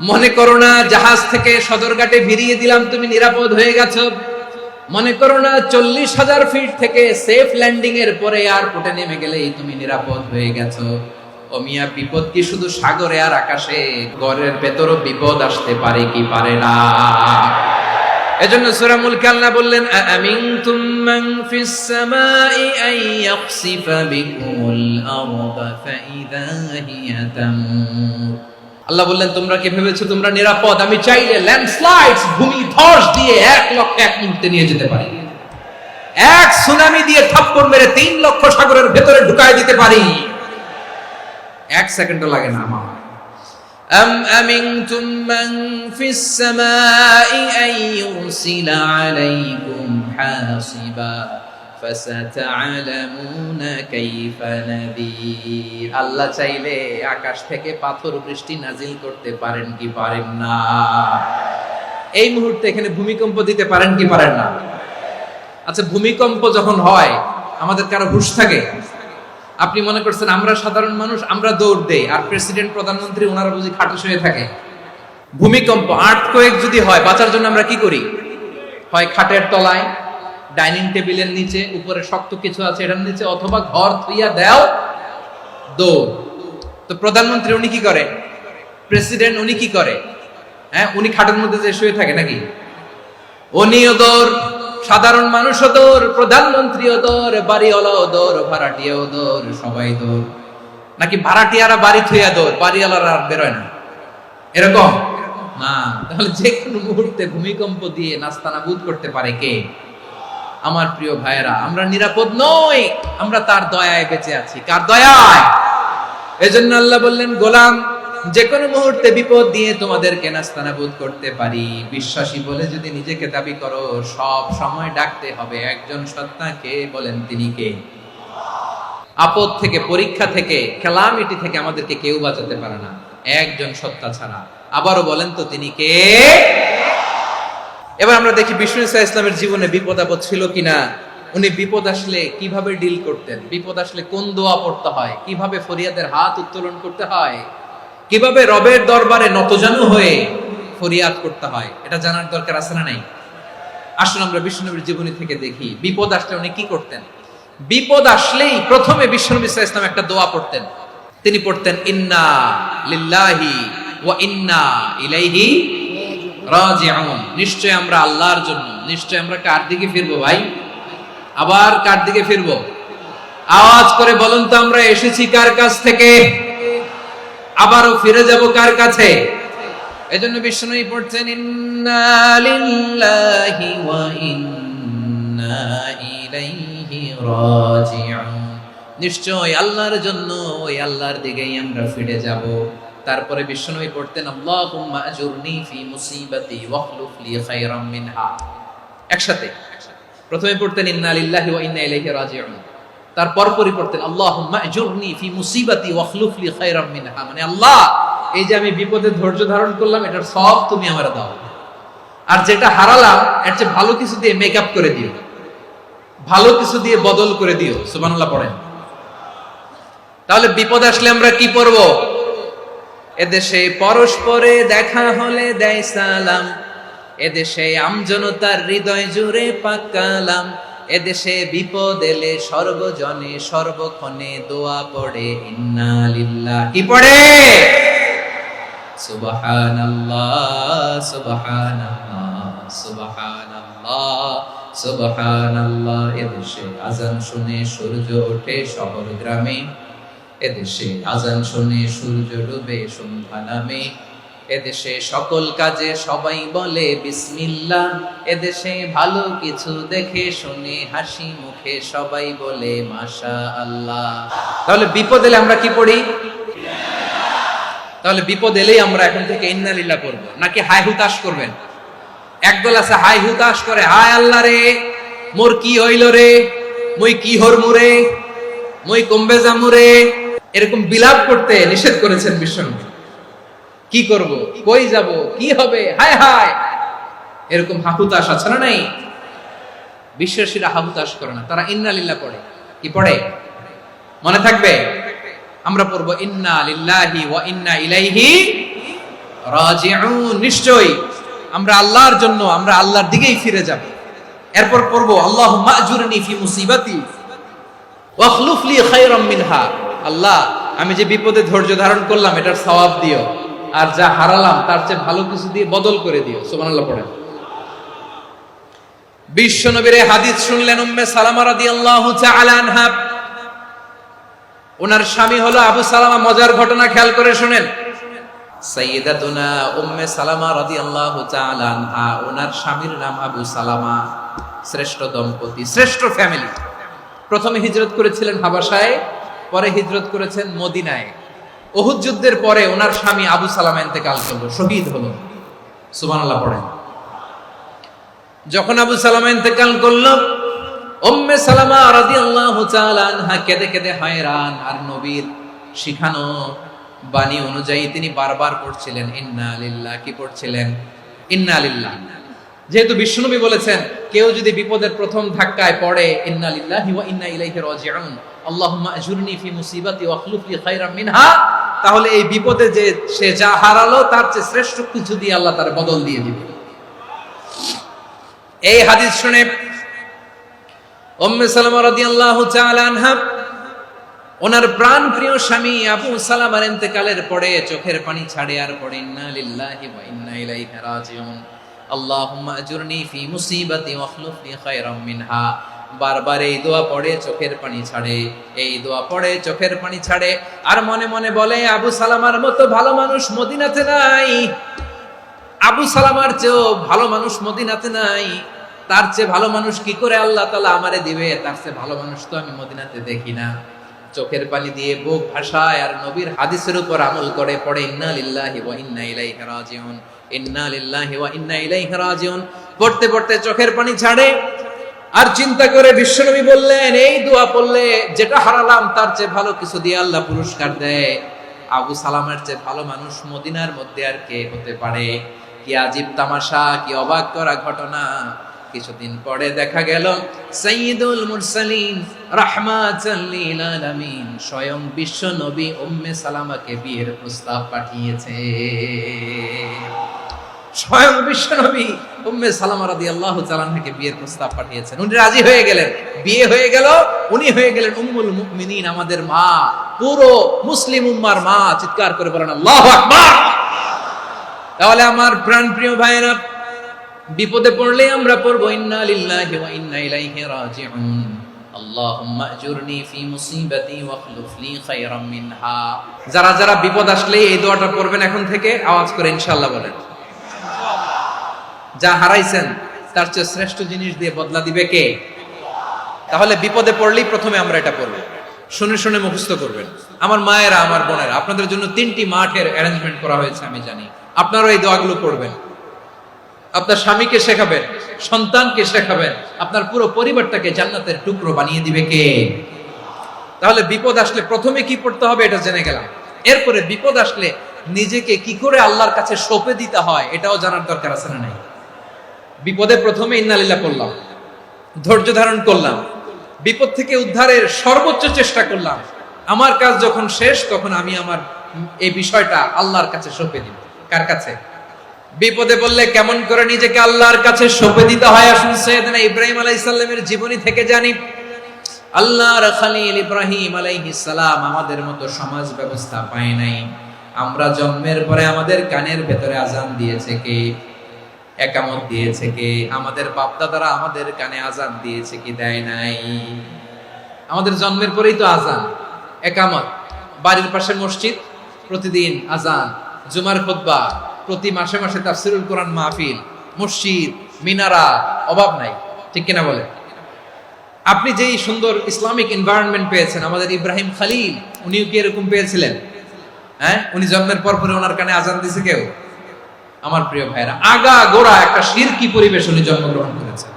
মনে করো না জাহাজ থেকে সদরঘাটে ভিড়িয়ে দিলাম, তুমি নিরাপদ হয়ে গেছো। মনে করো না 40,000 ফিট থেকে সেফ ল্যান্ডিং এর পরে এয়ারপোর্টে নেমে গেলেই তুমি নিরাপদ হয়ে গেছো। ও মিয়া, বিপদ কি শুধু সাগরে আর আকাশে? ঘরের ভেতরও বিপদ আসতে পারে কি পারে না? এজন্য সূরা মুলক আল্লাহ বললেন, আমিনতুম মান ফিস সামাই আন ইয়াখসিফা বিকুমুল আরদা ফাইযা হিয়া তামুর। আল্লাহ বললেন, তোমরা কি ভেবেছো তোমরা নিরাপদ? আমি চাইলে ল্যান্ডস্লাইডস, ভূমি ধস দিয়ে 1 লক্ষ 1 মুহূর্তে নিয়ে যেতে পারি। এক সুনামি দিয়ে থাপ্পড় মেরে 3 লক্ষ সাগরের ভেতরে ঢুকায় দিতে পারি। 1 সেকেন্ডও লাগে না আমার। أم أمنتم من في السماء أن يرسل عليكم حاصبا فستعلمون كيف نذير। আল্লাহ চাইলে আকাশ থেকে পাথর বৃষ্টি নাজিল করতে পারেন কি পারেন না? এই মুহূর্তে এখানে ভূমিকম্প দিতে পারেন কি পারেন না? আচ্ছা, ভূমিকম্প যখন হয় আমাদের কারো হুঁশ থাকে? আপনি মনে করছেন আমরা সাধারণ মানুষ, আমরা দৌড় দেই, আর প্রেসিডেন্ট প্রধানমন্ত্রী ওনারা বুঝি খাটে শুয়ে থাকে? ভূমিকম্প, আর্থকোয়েক যদি হয়, বাঁচার জন্য আমরা কি করি? হয় খাটের তলায়, ডাইনিং টেবিলের নিচে, উপরে শক্ত কিছু আছে এটার নিচে, অথবা ঘর থুইয়া দেও দৌড়। তো প্রধানমন্ত্রী উনি কি করে? প্রেসিডেন্ট উনি কি করে? হ্যাঁ, উনি খাটের মধ্যে যে শুয়ে থাকে নাকি? উনিও দৌড়, সাধারণ মানুষও দৌড়, প্রধানমন্ত্রীও দৌড়, বাড়িওয়ালাও দৌড়, ভাড়াটিয়াও দৌড়, সবাই দৌড়। নাকি ভাড়াটিয়ারা বাড়ি থুইয়া দৌড়, বাড়িওয়ালারা আর বেরোয় না? এরকম না। তাহলে যে কোনো মুহূর্তে ভূমিকম্প দিয়ে নাস্তানাবুদ করতে পারে কে? আমার প্রিয় ভাইয়েরা, আমরা নিরাপদ নই, আমরা তার দয়ায় বেঁচে আছি। কার দয়ায়? এজন্য আল্লাহ বললেন, গোলাম, যে কোনো মুহূর্তে বিপদ দিয়ে তোমাদেরকে নাস্তানাবুদ করতে পারি। বিশ্বাসী বলে যদি নিজেকে দাবি করো, সব সময় ডাকতে হবে একজন সত্তাকে। বলেন তিনি কে? আপদ থেকে, পরীক্ষা থেকে, ক্যালামিটি থেকে আমাদেরকে কেউ বাঁচাতে পারে না একজন সত্তা ছাড়া। আবারও বলেন তো তিনি কে? এবার আমরা দেখি বিষ্ণু ইসা ইসলামের জীবনে বিপদ আপদ ছিল কিনা। উনি বিপদ আসলে কিভাবে ডিল করতেন, বিপদ আসলে কোন দোয়া পড়তে হয়, কিভাবে ফরিয়াদের হাত উত্তোলন করতে হয়, কিভাবে রবের দরবারে নতজানু হয়ে ফরিয়াদ করতে হয়, এটা জানার দরকার আছে না নাই? আসুন আমরা বিষ্ণুনবীর জীবনী থেকে দেখি বিপদ আসলে উনি কি করতেন। বিপদ আসলেই প্রথমে বিষ্ণু ইসা ইসলাম একটা দোয়া পড়তেন। তিনি পড়তেন, ইন্না লিল্লাহি ওয়া ইন্না ইলাইহি রাজিউন। নিশ্চয় আমরা আল্লাহর জন্য, নিশ্চয় আমরা কার দিকে ফিরবো ভাই? আবার কার দিকে ফিরবো? আওয়াজ করে বলুন তো, আমরা এসেছি কার কাছ থেকে, আবারও ফিরে যাব কার কাছে? এজন্য বিষ্ণুই পড়ছেন, ইন্না লিল্লাহি ওয়া ইন্না ইলাইহি রাজিউন। নিশ্চয় আল্লাহর জন্য, ওই আল্লাহর দিকেই আমরা ফিরে যাব। তারপরে বিষ্ণুই পড়তেন, আল্লাহুম্মা আজুরনি ফি মুসিবাতি ওয়াখলুফ লি খায়রাম মিনহা। একসাথে প্রথমে পড়তেন ইন্না লিল্লাহি ওয়া ইন্না ইলাইহি রাজিউন, তারপর পরে পড়তেন আল্লাহুম্মা আজুরনি ফি মুসিবাতি ওয়াখলুফ লি খায়রাম মিনহা। মানে আল্লাহ, এই যে আমি বিপদে ধৈর্য ধারণ করলাম, এটার সব তুমি আমারে দাও, আর যেটা হারালাম এর চেয়ে ভালো কিছু দিয়ে মেকআপ করে দিও, ভালো কিছু দিয়ে বদল করে দিও। সুবহানাল্লাহ পড়েন। তাহলে বিপদ আসলে আমরা কি পড়ব? এদেশে পরস্পরে দেখা হলে দেয় সালাম, এদেশে আমজনতার হৃদয় জুড়ে পাক কালাম, এদেশে বিপদ এলে সর্বজনে সর্বক্ষণে দোয়া পড়ে ইন্না লিল্লাহ। কি পড়ে? সুবহানাল্লাহ সুবহানাল্লাহ সুবহানাল্লাহ সুবহানাল্লাহ। এদেশে আজান শুনে সূর্য ওঠে শহর গ্রামে, এদেশে আজান শুনে সূর্য ডুবে সন্ধ্যা নামে, এদেশে সকল কাজে সবাই বলে বিসমিল্লাহ, এদেশে ভালো কিছু দেখে শুনে হাসি মুখে সবাই বলে মাশাআল্লাহ। তাহলে বিপদ এলে আমরা কি পড়ি? তাহলে বিপদ এলেই আমরা এখন থেকে ইন্না লিল্লাহ পড়ব, নাকি হাই হুতাশ করবেন? একদল আছে হাই হুতাশ করে, হায় আল্লাহ রে, মোর কি হইল রে, মই কি হরমু রে, মই কমবে জামু রে, এরকম বিলাপ করতে নিষেধ করেছেন বিশ্বনবী। কি করব, কই যাব, কি হবে, হায় হায়, এরকম হাহুতাশ আছে না নাই? বিশ্বাসীরা হাহুতাশ করে না, তারা ইন্না লিল্লাহ পড়ে। কি পড়ে মনে থাকবে? আমরা পড়বো ইন্না লিল্লাহি ওয়া ইন্না ইলাইহি রাজিউন। নিশ্চয়ই আমরা আল্লাহর জন্য, আমরা আল্লাহর দিকেই ফিরে যাব। এরপর পড়বো আল্লাহুম্মা আজুরনি ফি মুসিবাতি ওয়াখলুফ লি খায়রাম মিনহা। আল্লাহ, আমি যে বিপদে ধৈর্য ধারণ করলাম এটার সওয়াব দিও, আর যা হারালাম তার চেয়ে ভালো কিছু দিয়ে বদল করে দিও। সুবহানাল্লাহ পড়েন। বিশ্ব নবীর হাদিস শুনলেন উম্মে সালামা রাদিয়াল্লাহু তাআলা আনহা। ওনার স্বামী হলো আবু সালামা। মজার ঘটনা খেয়াল করে শুনেন। সাইয়্যিদাতুনা উম্মে সালামা রাদিয়াল্লাহু তাআলা আনহা, ওনার স্বামীর নাম আবু সালামা। শ্রেষ্ঠ দম্পতি, শ্রেষ্ঠ ফ্যামিলি। প্রথমে হিজরত করেছিলেন হাবাসায়, পরে হিজরত করেছেন মদিনায়। উহুদ যুদ্ধের পরে ওনার স্বামী আবু সালামা ইন্তেকাল করলো, শহীদ হলো। সুবহানাল্লাহ পড়েন। যখন আবু সালামা ইন্তেকাল করলো, উম্মে সালামা রাদিয়াল্লাহু তাআলা আনহা কেঁদে কেঁদে হয়রান। আর নবীর শিখানো বাণী অনুযায়ী তিনি বারবার পড়ছিলেন ইন্না লিল্লাহ। কি পড়ছিলেন? ইন্না লিল্লাহ। যেহেতু বিশ্বনবী বলেছেন, কেউ যদি বিপদের প্রথম ধাক্কায় পড়ে ইন্না লিল্লাহি ওয়া ইন্না ইলাইহি রাজিউন, আল্লাহুম্মা আজুরনি ফি মুসিবাতি ওয়াখলুফ লি খায়রাম মিনহা, তাহলে এই বিপদে যে সে যা হারালো তার চেয়ে শ্রেষ্ঠ কিছু দিয়ে আল্লাহ তার বদল দিয়ে দিবে। এই হাদিস শুনে উম্মে সালামা রাদিয়াল্লাহু তাআলা আনহা ওনার প্রাণ প্রিয় স্বামী আবু সালামার ইন্তেকালের পরে চোখের পানি ছাড়ে আর পড়ে ইন্না লিল্লাহি ওয়া ইন্না ইলাইহি রাজিউন আল্লাহুম্মা আজুরনি ফি মুসিবাতি ওয়াখলুফনি খায়রাম মিনহা। বারবার এই দোয়া পড়ে চোখের পানি ছাড়ে, এই দোয়া পড়ে চোখের পানি ছাড়ে, আর মনে মনে বলে আবু সালামার মতো ভালো মানুষ মদিনাতে নাই, আবু সালামার চেয়েও ভালো মানুষ মদিনাতে নাই, তার চেয়ে ভালো মানুষ কি করে আল্লাহ তাআলা আমারে দিবে, তার চেয়ে ভালো মানুষ তো আমি মদিনাতে দেখি না। চোখের পানি দিয়ে বুক ভাসায় আর নবীর হাদিসের উপর আমল করে পড়ে ইন্না লিল্লাহি ওয়া ইন্না ইলাইহি রাজিউন, ইন্না লিল্লাহি ওয়া ইন্না ইলাইহি রাজিউন। পড়তে পড়তে চোখের পানি ছাড়ে আর চিন্তা করে বিশ্বনবী বললেন এই দোয়া পড়লে যেটা হারালাম তার চেয়ে ভালো কিছু দিয়ে আল্লাহ পুরস্কার দেয়। আবু সালামের চেয়ে ভালো মানুষ মদিনার মধ্যে আর কে হতে পারে? কি আজীব তামাশা, কি অবাক করা ঘটনা। কিছুদিন পরে দেখা গেল সাইয়্যিদুল মুরসালিন রাহমাতাল লিল আলামিন স্বয়ং বিশ্ব নবী উম্মে সালামাকে বিয়ের প্রস্তাব পাঠিয়েছে। স্বয়ং বিশ্ব নবী উম্মে সালামা রাদিয়াল্লাহু তাআলা আনহাকে বিয়ের প্রস্তাব পাঠিয়েছেন। উনি রাজি হয়ে গেলেন, বিয়ে হয়ে গেল, উনি হয়ে গেলেন উম্মুল মুমিনিন, আমাদের মা, পুরো মুসলিম উম্মার মা। চিৎকার করে বলেন আল্লাহু আকবার। তাহলে আমার প্রাণ প্রিয় ভাইরা, বিপদে পড়লে আমরা পড়বো ইন্না লিল্লাহি ওয়া ইন্না ইলাইহি রাজিউন আল্লাহুম্মা আজুরনি ফি মুসিবাতি ওয়াখলুফনি খায়রাম মিনহা। যারা যারা বিপদ আসলে এই দোয়াটা পড়বেন এখন থেকে, আওয়াজ করে ইনশাআল্লাহ বলেন। যা হারাইছেন তার চেয়ে শ্রেষ্ঠ জিনিস দিয়ে বদলা দিবে কে? তাহলে বিপদে পড়লেই প্রথমে আমরা এটা পড়ব। শুনে শুনে মুখস্থ করবেন। আমার মায়েরা, আমার বোনেরা, আপনাদের জন্য 3টি মাঠের অ্যারেঞ্জমেন্ট করা হয়েছে, আমি জানি। আপনারাও এই দোয়াগুলো পড়বেন, আপনার স্বামীকে শেখাবেন, সন্তানকে শেখাবেন, আপনার পুরো পরিবারটাকে জান্নাতের টুকরো বানিয়ে দিবে কে? তাহলে বিপদ আসলে প্রথমে কি পড়তে হবে এটা জেনে গেলাম। এরপরে বিপদ আসলে নিজেকে কি করে আল্লাহর কাছে সঁপে দিতে হয় এটাও জানার দরকার আছে না নাই? বিপদে প্রথমে ইন্না লিল্লাহ করলাম, ধৈর্য ধারণ করলাম, বিপদ থেকে উদ্ধারের সর্বোচ্চ চেষ্টা করলাম। আমার কাজ যখন শেষ তখন আমি আমার এই বিষয়টা আল্লাহর কাছে সঁপে দিব। কার কাছে? বিপদে বললে কেমন করে নিজেকে আল্লাহর কাছে সঁপে দিতে হয় আসুন সাইয়েদনা ইব্রাহিম আলাইহিস সালামের জীবনী থেকে জানি। আল্লাহর খলিল ইব্রাহিম আলাইহিস সালাম আমাদের মতো সমাজ ব্যবস্থা পায় নাই। আমরা জন্মের পরে আমাদের কানের ভেতরে আজান দিয়েছে কে? একামত দিয়েছে কে? আমাদের বাপ দাদারা আমাদের কানে আজান দিয়েছে কি দেয় নাই? আমাদের জন্মের পরেই তো আজান, একামত, বাড়ির পাশে মসজিদ, প্রতিদিন আজান, জুমার খুতবা, প্রতি মাসে মাসে তাফসিরুল কোরআন মাহফিল, মসজিদ, মিনারা, অভাব নাই। ঠিক কিনা বলে? আপনি যেই সুন্দর ইসলামিক এনভায়রনমেন্ট পেয়েছেন, আমাদের ইব্রাহিম খলিল উনিও কি এরকম পেয়েছিলেন? হ্যাঁ, উনি জন্মের পর পরে ওনার কানে আজান দিয়েছে কেউ? আমার প্রিয় ভাইরা, আগা গোড়া একটা শিরকি পরিবেশ উনি জন্মগ্রহণ করেছেন।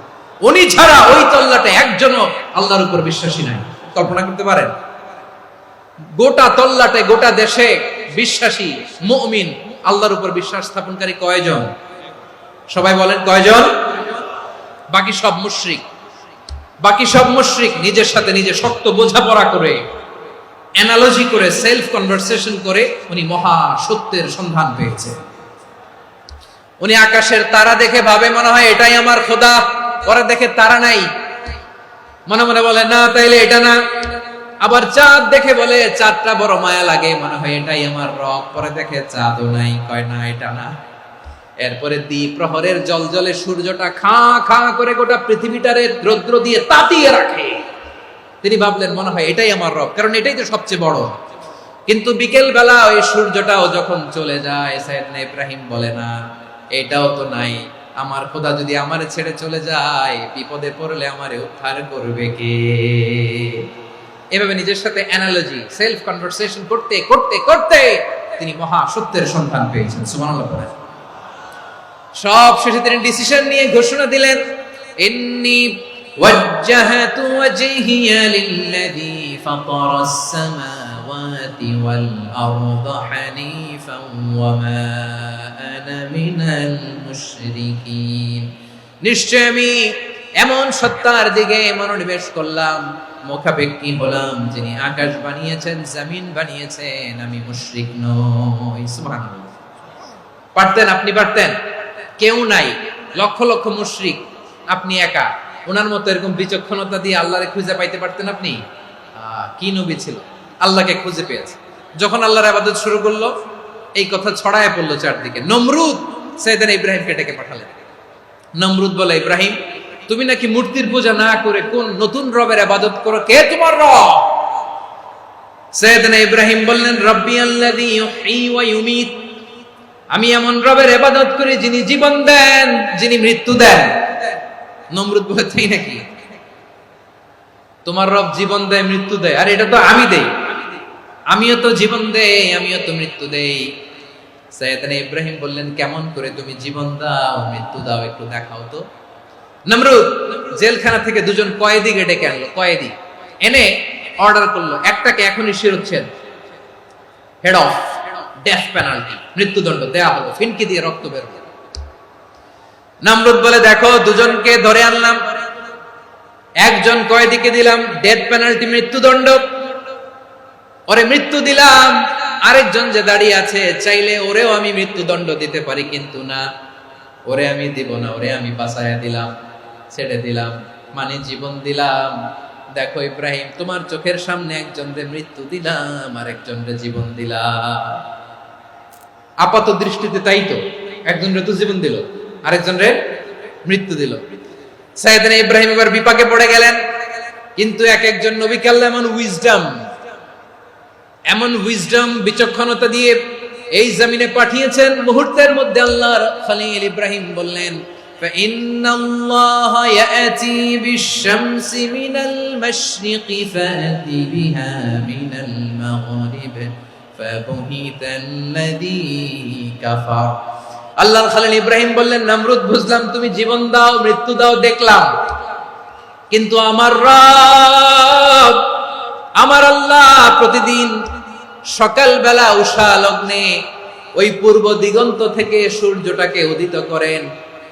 উনি ছাড়া ওই তল্লাটে একজনও আল্লাহর উপর বিশ্বাসী নাই। কল্পনা করতে পারেন? গোটা তল্লাটে, গোটা দেশে বিশ্বাসী মুমিন, আল্লাহর উপর বিশ্বাস স্থাপনকারী কয়জন? সবাই বলেন কয়জন? বাকি সব মুশরিক। বাকি সব মুশরিক নিজের সাথে নিজে শক্ত বোঝাপড়া করে, অ্যানালজি করে, সেলফ কনভারসেশন করে উনি মহা সত্যের সন্ধান পেয়েছে। উনি আকাশের তারা দেখে ভাবে মনে হয় এটাই আমার খোদা। পরে দেখে তারা নাই, মনে মনে বলে না তাইলে এটা না। আবার চাঁদ দেখে বলে চাঁদটা বড় মায়া লাগে, মনে হয় এটাই আমার রব। পরে দেখে চাঁদও নাই, কয় না এটা না। এরপরে দ্বীপ প্রহরের জলজলে সূর্যটা খাঁ খাঁ করে গোটা পৃথিবীটারে রৌদ্র দিয়ে তাতিয়ে রাখে। তিনি ভাবলেন মনে হয় এটাই আমার রব, কারণ এটাই তো সবচেয়ে বড়। কিন্তু বিকেল বেলা ওই সূর্যটাও যখন চলে যায়, সাইয়েদনা ইব্রাহিম বলে না এটাও তো নাই। আমার খোদা যদি আমারে ছেড়ে চলে যায়, বিপদে পড়লে আমারে উদ্ধার করবে কে? এভাবে নিজের সাথে অ্যানালজি, সেলফ কনভারসেশন করতে করতে করতে তিনি মহা সত্যের সন্ধান পেয়েছেন। সুবহানাল্লাহ। সব শেষে তিনি ডিসিশন নিয়ে ঘোষণা দিলেন, ইন্নী ওয়াজ্জাহাতু ওয়াজহিয়া লিল্লাযী ফাতারাস সামাওয়াতি ওয়াল আরদা হানিফান ওয়া মা আনা মিনাল মুশরিকিন। নিশ্চয় আমি এমন সত্তার দিকে মনোনিবেশ করলাম, মুখাপেক্ষী হলাম যিনি আকাশ বানিয়েছেন, জমিন বানিয়েছেন, আমি মুশরিক নই। সুবহানাল্লাহ। পারতেন, আপনি পারতেন? কেউ নাই, লক্ষ লক্ষ মুশরিক, আপনি একা। ওনার মতো এরকম বিচক্ষণতা দিয়ে আল্লাহরে খুঁজে পাইতে পারতেন আপনি? কি নবী ছিল, আল্লাহকে খুঁজে পেয়েছে। যখন আল্লাহর ইবাদত শুরু করলো, এই কথা ছড়ায় পড়লো চারদিকে। নমরুদ সাইয়েদনা ইব্রাহিমকে ডেকে পাঠালেন। নমরুদ বলে, ইব্রাহিম, তুমি নাকি মূর্তির পূজা না করে কোন নতুন রবের ইবাদত করো, কে তোমার রব? সাইয়েদনা ইব্রাহিম বললেন, রব্বি আল্লাযী ইউহয়ী ওয়া ইউমীত, আমি এমন রবের ইবাদত করি যিনি জীবন দেন, যিনি মৃত্যু দেন। নমরুদ বলে, তাই নাকি? তোমার রব জীবন দেয়, মৃত্যু দেয়, আর এটা তো আমি দেই। আমিও তো জীবন দেই, আমিও তো মৃত্যু দেই। সাইয়েদনা ইব্রাহিম বললেন, কেমন করে তুমি জীবন দাও, মৃত্যু দাও, একটু দেখাও তো। নমরুদ জেলখানা থেকে দুজন কয়েদিকে ডেকে আনলো, কয়েদি এনে অর্ডার করলো, একটাকে এখনই শিরোচ্ছেদ, হেড অফ, ডেথ পেনাল্টি, মৃত্যুদণ্ড দেয়া হলো, ফিনকি দিয়ে রক্ত বের হলো। নমরুদ বলে, দেখো, দুজনকে ধরে আনলাম, একজন কয়েদিকে দিলাম ডেথ পেনাল্টি, মৃত্যুদণ্ড, ওরে মৃত্যু দিলাম। আরেকজন যে দাঁড়িয়ে আছে, চাইলে ওরেও আমি মৃত্যুদণ্ড দিতে পারি, কিন্তু না, ওরে আমি দিব না, ওরে আমি বাঁচায়া দিলাম, ছেড়ে দিলাম, মানে জীবন দিলাম। দেখো ইব্রাহিম, তোমার চোখের সামনে একজনরে মৃত্যু দিলাম, আর একজনরে জীবন দিলাম। আপাত দৃষ্টিতে তাই তো, একজনরে তো জীবন দিল, আরেকজনরে মৃত্যু দিল। সাইয়েদনা ইব্রাহিম এবার বিপাকে পড়ে গেলেন। কিন্তু এক একজন নবীকে আল্লাহ এমন উইজডম, বিচক্ষণতা দিয়ে এই জমিনে পাঠিয়েছেন। মুহূর্তের মধ্যে আল্লাহর খলিল ইব্রাহিম বললেন, ফাইন্নাল্লাহা ইয়াতি বিশ-শামসি মিনাল মাশরিকি ফাতি বিহা মিনাল মাগরিব ফাবুহিতাল্লাযী কাফার। আল্লাহর খলিল ইব্রাহিম বললেন, নমরুদ, বুঝলাম তুমি জীবন দাও, মৃত্যু দাও, দেখলাম, কিন্তু আমার রব, আমার আল্লাহ প্রতিদিন সকালবেলা উষা লগ্নে ওই পূর্ব দিগন্ত থেকে সূর্যটাকে উদিত করেন,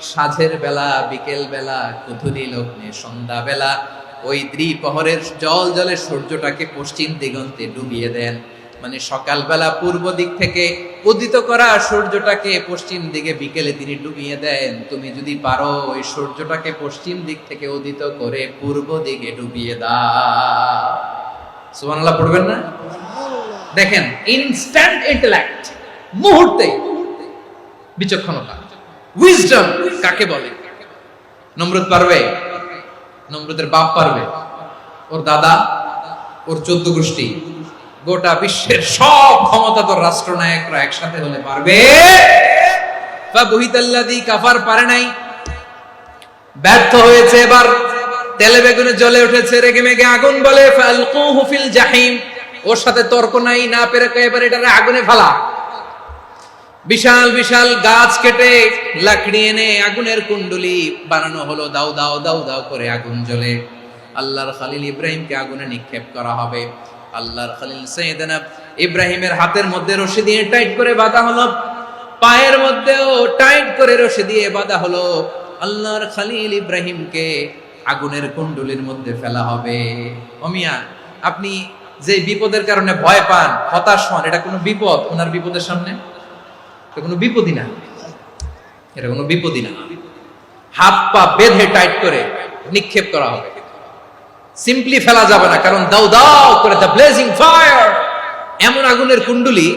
সাঁঝের বেলা, বিকেল বেলা, কুথুরি লগ্নে, সন্ধ্যা বেলা ওই দ্বিপ্রহরের জল জলে সূর্যটাকে পশ্চিম দিগন্তে ডুবিয়ে দেন। মানে সকালবেলা পূর্ব দিক থেকে উদিত করা সূর্যটাকে পশ্চিম দিকে বিকেলে তিনি ডুবিয়ে দেন। তুমি যদি পারো ওই সূর্যটাকে পশ্চিম দিক থেকে উদিত করে পূর্ব দিকে ডুবিয়ে দাও। সুবহানাল্লাহ পড়বেন না? দেখেন, ইনস্ট্যান্ট ইন্টেলেক্ট, মুহূর্তে বিচক্ষণতা, উইজডম কাকে বলে? নমরুদ পারবে? নমরুদের বাপ পারবে, ওর দাদা, ওর 14 গোষ্ঠী, গোটা বিশ্বের সব ক্ষমতাধর রাষ্ট্রনায়করা একসাথে হলে পারবে? ফাবুহিতাল্লাযী কাফার পারে নাই, ব্যর্থ হয়েছে। এবার তেলে বেগুনে জ্বলে উঠেছে, রেগে মেগে আগুন বলে, ফালকুহু ফিল জাহিম। ওর সাথে তর্ক নাই, না পেরে এবার এটারে আগুনে ফেলা। বিশাল বিশাল গাছ কেটে লাকড়ি এনে আগুনের কুণ্ডলি বানানো হলো, দাও দাও দাও দাও করে আগুন জ্বলে। আল্লাহর খলিল ইব্রাহিমকে আগুনে নিক্ষেপ করা হবে। আল্লাহর খলিল সাইয়েদনা ইব্রাহিমের হাতের মধ্যে রশি দিয়ে টাইট করে বাঁধা হলো, পায়ের মধ্যেও টাইট করে রশি দিয়ে বাঁধা হলো। আল্লাহর খলিল ইব্রাহিমকে আগুনের কুণ্ডলির মধ্যে ফেলা হবে। ও মিয়া, আপনি যে বিপদের কারণে ভয় পান, হতাশ হন, এটা কোনো বিপদ? ওনার বিপদের সামনে এটা কোনো বিপদই না, এটা কোনো বিপদই না। হাত পা বেঁধে টাইট করে নিক্ষেপ করা হবে, সিম্পলি ফেলা যাবে না, কারণ দাও দাও করে দ্য ব্লেজিং ফায়ার, এমন আগুনের কুণ্ডলি,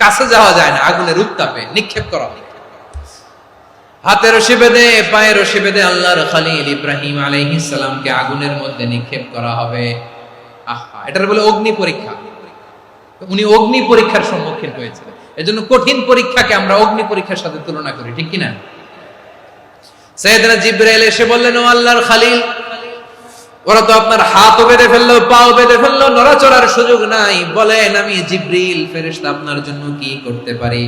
কাছে যাওয়া যায় না, আগুনের উত্তাপে নিক্ষেপ করা হবে। হাতে রশি বেঁধে, পায়ে রশি বেঁধে আল্লাহর খলিল ইব্রাহিম আলাইহিস সালামকে আগুনের মধ্যে নিক্ষেপ করা হবে। আহা, এটার বলে অগ্নি পরীক্ষা। উনি অগ্নি পরীক্ষার সম্মুখীন হয়েছিলেন। এজন্য কঠিন পরীক্ষাকে আমরা অগ্নি পরীক্ষার সাথে তুলনা করি, ঠিক কিনা? সাইয়েদনা জিবরাইল এসে বললেন, ও আল্লাহর খলিল, ওরা তো আপনার হাতও বেঁধে ফেললো, পাও বেঁধে ফেললো, নড়াচড়ার সুযোগ নাই, বলেন আমি জিবরিল ফেরেশতা আপনার জন্য কি করতে পারি?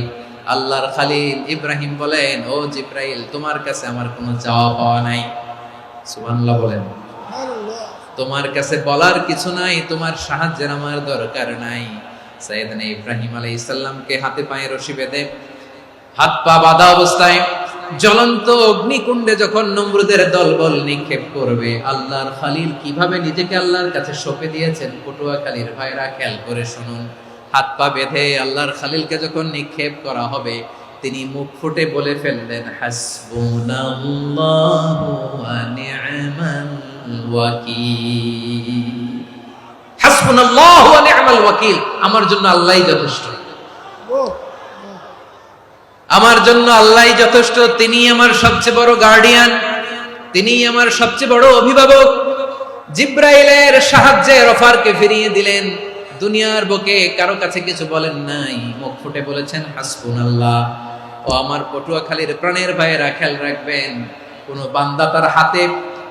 আল্লাহর খলিল ইব্রাহিম বলেন, ও জিবরাইল, তোমার কাছে আমার কোনো চাওয়া পাওয়া নাই। সুবহানাল্লাহ বলেন। তোমার কাছে বলার কিছু নাই, তোমার সাহায্যের আমার দরকার নাই। সাইয়েদনা ইব্রাহিম আলাইহিস সালামকে হাতে পায়ে রশি বেঁধে, হাত পা বাঁধা অবস্থায় জ্বলন্ত অগ্নিকুণ্ডে যখন নমরুদের দলবল নিক্ষেপ করবে, আল্লাহর খলিল কিভাবে নিজেকে আল্লাহর কাছে সঁপে দিয়েছেন পটুয়াখালীর ভাইরা খেয়াল করে শুনুন। হাত পা বেঁধে আল্লাহর খলিলকে যখন নিক্ষেপ করা হবে, তিনি মুখ ফুটে বলে ফেললেন, হাসবুনাল্লাহু ওয়া নি'মাল ওয়াকিল। হাসবুনাল্লাহু ওয়া নি'মাল ওয়াকিল, আমার জন্য আল্লাহই যথেষ্ট, আমার জন্য আল্লাহই যথেষ্ট। তিনি আমার সবচেয়ে বড় গার্ডিয়ান, তিনি আমার সবচেয়ে বড় অভিভাবক। জিব্রাইলের সাহায্যে রফারকে ফিরিয়ে দিলেন। দুনিয়ার বুকে কারো কাছে কিছু বলেন নাই, মুখ ফুটে বলেছেন হাসবুনাল্লাহ। ও আমার পটুয়াখালীর প্রাণের ভাইয়েরা, খেয়াল রাখবেন, কোন বান্দা তার হাতে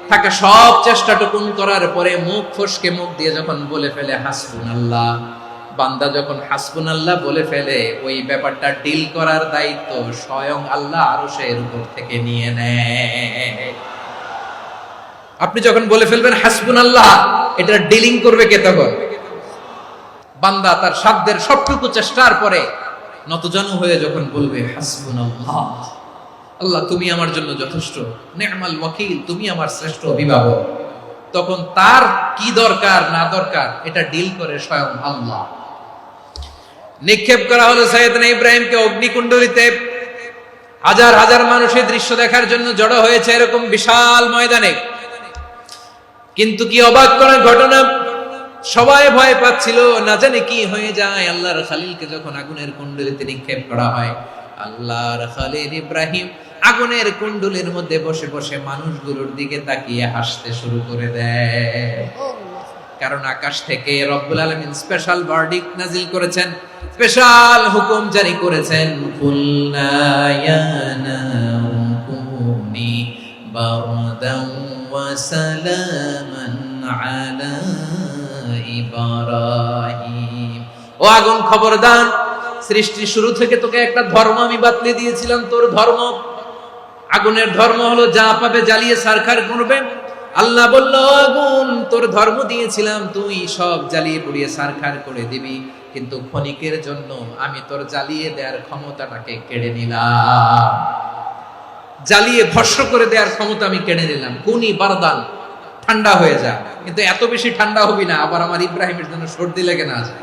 থাকা সব চেষ্টাটুকুন করার পরে মুখ ফসকে মুখ দিয়ে যখন বলে ফেলে হাসবুনাল্লাহ, বান্দা যখন হাসবুনাল্লাহ বলে ফেলে, ওই ব্যাপারটা ডিল করার দায়িত্ব স্বয়ং আল্লাহ আরশের উপর থেকে নিয়ে নেয়। আপনি যখন বলে ফেলবেন হাসবুনাল্লাহ, এটা ডিলিং করবে কে তখন? বান্দা তার সাধ্যের সবটুকু চেষ্টার পরে নতজানু হয়ে যখন বলবে হাসবুনাল্লাহ, আল্লাহ তুমি আমার জন্য যথেষ্ট, নি'মাল ওয়াকিল, তুমি আমার শ্রেষ্ঠ অভিভাবক, তখন তার কি দরকার না দরকার এটা ডিল করে স্বয়ং আল্লাহ। নিক্ষেপ করা হলো সাইয়েদনা ইব্রাহিমকে অগ্নিকুণ্ডলিতে। হাজার হাজার মানুষের দৃশ্য দেখার জন্য জড়ো হয়েছে এরকম বিশাল ময়দানে। কিন্তু কি অবাক করার ঘটনা, সবাই ভয় পাচ্ছিল, না জানে কি হয়ে যায়। আল্লাহর খলিলকে যখন আগুনের কুণ্ডলিতে নিক্ষেপ করা হয়, আল্লাহর খলিল ইব্রাহিম আগুনের কুণ্ডলীর মধ্যে বসে বসে মানুষগুলোর দিকে তাকিয়ে হাসতে শুরু করে দেয়। কারণ আকাশ থেকে রব্বুল আলামিন স্পেশাল ভার্ডিক্ট নাজিল করেছেন, স্পেশাল হুকুম জারি করেছেন, কুলনা ইয়া নারু কুনি বারদান ওয়া সালামান আলা ইব্রাহিম। ও আগুন খবরদার, সৃষ্টির শুরু থেকে তোকে একটা ধর্ম আমি বাতলে দিয়েছিলাম, তোর ধর্ম, আগুনের ধর্ম হলো যা পাবে জ্বালিয়ে সারখার করবে। আল্লাহ বলল, আগুন তোর ধর্ম দিয়েছিলাম, তুই সব জ্বালিয়ে পুড়িয়ে সারখার করে দিবি, কিন্তু ক্ষণিকের জন্য আমি তোর জ্বালিয়ে দেওয়ার ক্ষমতাটাকে কেড়ে নিলাম, জ্বালিয়ে ভস্ম করে দেওয়ার ক্ষমতা আমি কেড়ে নিলাম। কুনি বারদান, ঠান্ডা হয়ে যা, কিন্তু এত বেশি ঠান্ডা হবি না আবার আমার ইব্রাহিমের জন্য সর্দি লেগে না যায়।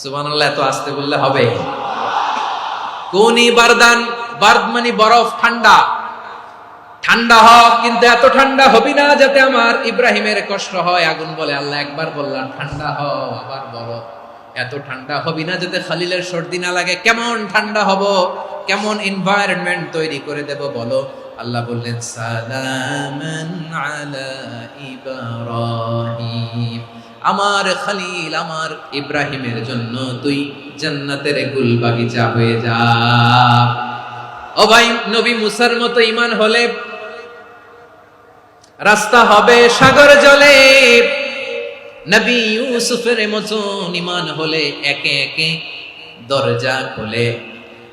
সুবহানাল্লাহ, এত আস্তে বললে হবে? কুনি বারদান, বারদ মানে বরফ, ঠান্ডা, ঠান্ডা হ, কিন্তু এত ঠান্ডা হবি না যাতে আমার ইব্রাহিমের কষ্ট হয়। আগুন বলে, আল্লাহ একবার বললাম ঠান্ডা হ, আবার বলো এত ঠান্ডা হবি না যাতে খলিলের সর্দি না লাগে। কেমন ঠান্ডা হব, কেমন এনভায়রনমেন্ট তৈরি করে দেব বলো? আল্লাহ বললেন, সালামান আলা ইব্রাহিম, আমার খলিল আমার ইব্রাহিমের জন্য তুই জান্নাতের গুল বাগিচা হয়ে যা। ও ভাই, নবী মুসার মতো ঈমান হলে রাস্তা হবে সাগর জলে, নবী ইউসুফের মতন ঈমান হলে একে একে দরজা খোলে,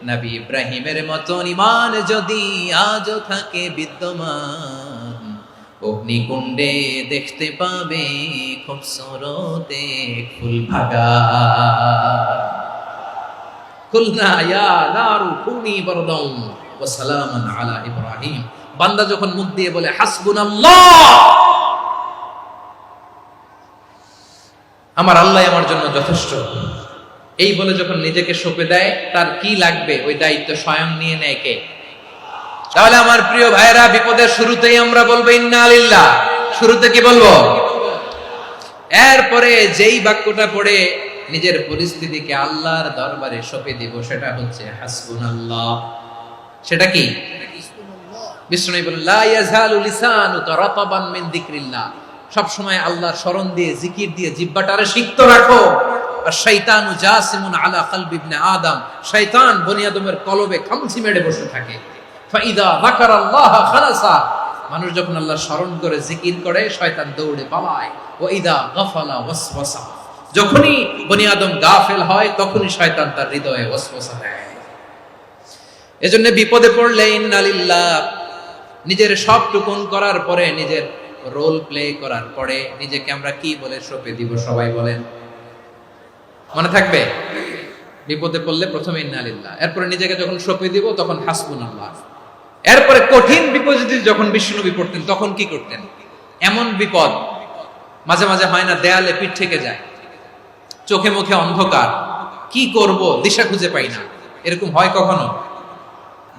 নবী ইব্রাহিমের মতন ঈমান যদি আজও থাকে বিদ্যমান, অগ্নিকুণ্ডে দেখতে পাবে খুবসুরত এক ফুল ভাগা। কুলনা ইয়া নারু কুনি বারদান ওয়া সালামান আলা ইব্রাহিম। বান্দা যখন মুখ দিয়ে বলে হাসবুনাল্লাহ, আমার আল্লাহ আমার জন্য যথেষ্ট, এই বলে যখন নিজেকে সঁপে দেয়, তার কি লাগবে ওই দায়িত্ব স্বয়ং নিয়ে নেয় কে? তাহলে আমার প্রিয় ভাইয়েরা, বিপদের শুরুতেই আমরা বলবো ইন্না লিল্লাহ। শুরুতে কি বলবো? এরপরে যেই বাক্যটা পড়ে নিজের পরিস্থিতিকে আল্লাহর দরবারে সঁপে দিব, সেটা হচ্ছে হাসবুনাল্লাহ। সেটা কি? বিষ্ণু বলেন, লা ইয়াজালু লিসানুকা রাতাবান মিন যিকরিল্লাহ, সব সময় আল্লাহর স্মরণ দিয়ে, জিকির দিয়ে জিহ্বাটারে সিক্ত রাখো। আর শয়তানু জাসিমুন আলা কলবি ইবনে আদম, শয়তান বনি আদমের কলবে খামচি মেরে বসে থাকে। ফাইদা যাকারাল্লাহ খালাসা, মানুষ যখন আল্লাহর স্মরণ করে জিকির করে, শয়তান দৌড়ে পালায়। ওয়া ইদা গাফালা ওয়াসওয়াসা, যখনই বনি আদম গাফেল হয়, তখনই শয়তান তার হৃদয়ে ওয়াসওয়াসা দেয়। এজন্য বিপদে পড়লে ইন্না লিল্লাহ, নিজের সবটুকুন করার পরে, নিজের রোল প্লে করার পরে নিজেকে আমরা কি বলে সঁপে দিব? সবাই বলেন, মনে থাকবে? বিপদে পড়লে প্রথমে ইন্না লিল্লাহ, এরপরে নিজেকে যখন সঁপে দিব তখন হাসবুনাল্লাহ। এরপরে কঠিন বিপদে যখন বিশ্বনবী পড়তেন তখন কি করতেন? এমন বিপদ মাঝে মাঝে হয় না, দেয়ালে পিঠ থেকে যায়, চোখে মুখে অন্ধকার, কি করব দিশা খুঁজে পাই না, এরকম হয় কখনো?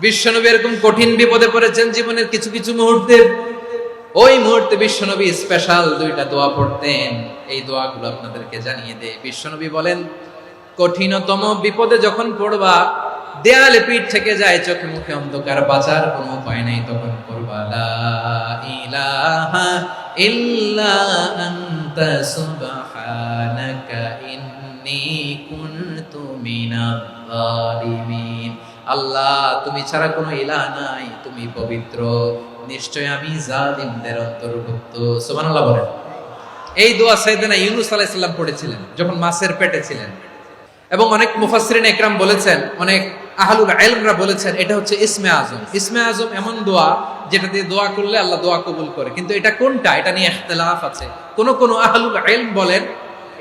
বিশ্বনবী এরকম কঠিন বিপদে পড়েছেন জীবনের কিছু কিছু মুহূর্তে। ওই মুহূর্তে বিশ্বনবী স্পেশাল 2টা দোয়া পড়তেন। এই দোয়াগুলো আপনাদেরকে জানিয়ে দেয়। বিশ্বনবী বলেন, কঠিনতম বিপদে যখন পড়বা, দেয়ালে পিঠ থেকে যায়, চোখে মুখে অন্ধকার, বাঁচার কোনো উপায় নাই, তখন পড়বা লা ইলাহা ইল্লা আনতা সুবহানাকা ইন্নী কুনতু মিনাজ জালিমিন। আল্লাহ, তুমি ছাড়া কোনো ইলাহ নাই, তুমি পবিত্র, নিশ্চয় আমি জালিমদের অন্তর্ভুক্ত। সুবহানাল্লাহ বলেন। এই দোয়া সাইয়েদনা ইউনূস আলাইহিস সালাম পড়েছিলেন যখন মাছের পেটে ছিলেন। এবং অনেক মুফাসসিরিন ইকরাম বলেছেন, অনেক আহলুল ইলমরা বলেছেন, এটা হচ্ছে ইসমে আজম। ইসমে আজম এমন দোয়া যেটা দিয়ে দোয়া করলে আল্লাহ দোয়া কবুল করে, কিন্তু এটা কোনটা এটা নিয়ে ইখতিলাফ আছে। কোন কোন আহলুল ইলম বলেন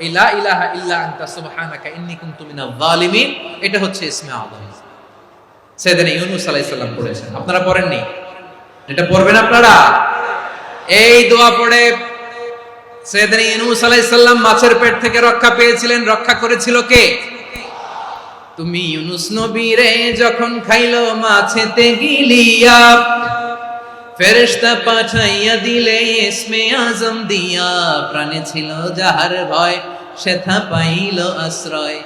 এই লা ইলাহা ইল্লা আনতা সুবহানাকা ইন্নী কুনতু মিনাজ জালিমিন, এটা হচ্ছে ইসমে আজম। সাইয়েদনা ইউনূস আলাইহিস সালাম পড়েছেন, আপনারা পড়েননি? এটা পড়বেন আপনারা। এই দোয়া পড়ে সাইয়েদনা ইউনূস আলাইহিস সালাম মাছের পেট থেকে রক্ষা পেয়েছিলেন। রক্ষা করেছিল কে? তুমি ইউনূস নবীরে যখন খাইলো মাছেতে গিলিয়া, ফেরেশতা পাঠাইয়া দিলে ইসমে আজম দিয়া, প্রাণে ছিল যাহার ভয় সেথা পাইল আশ্রয়,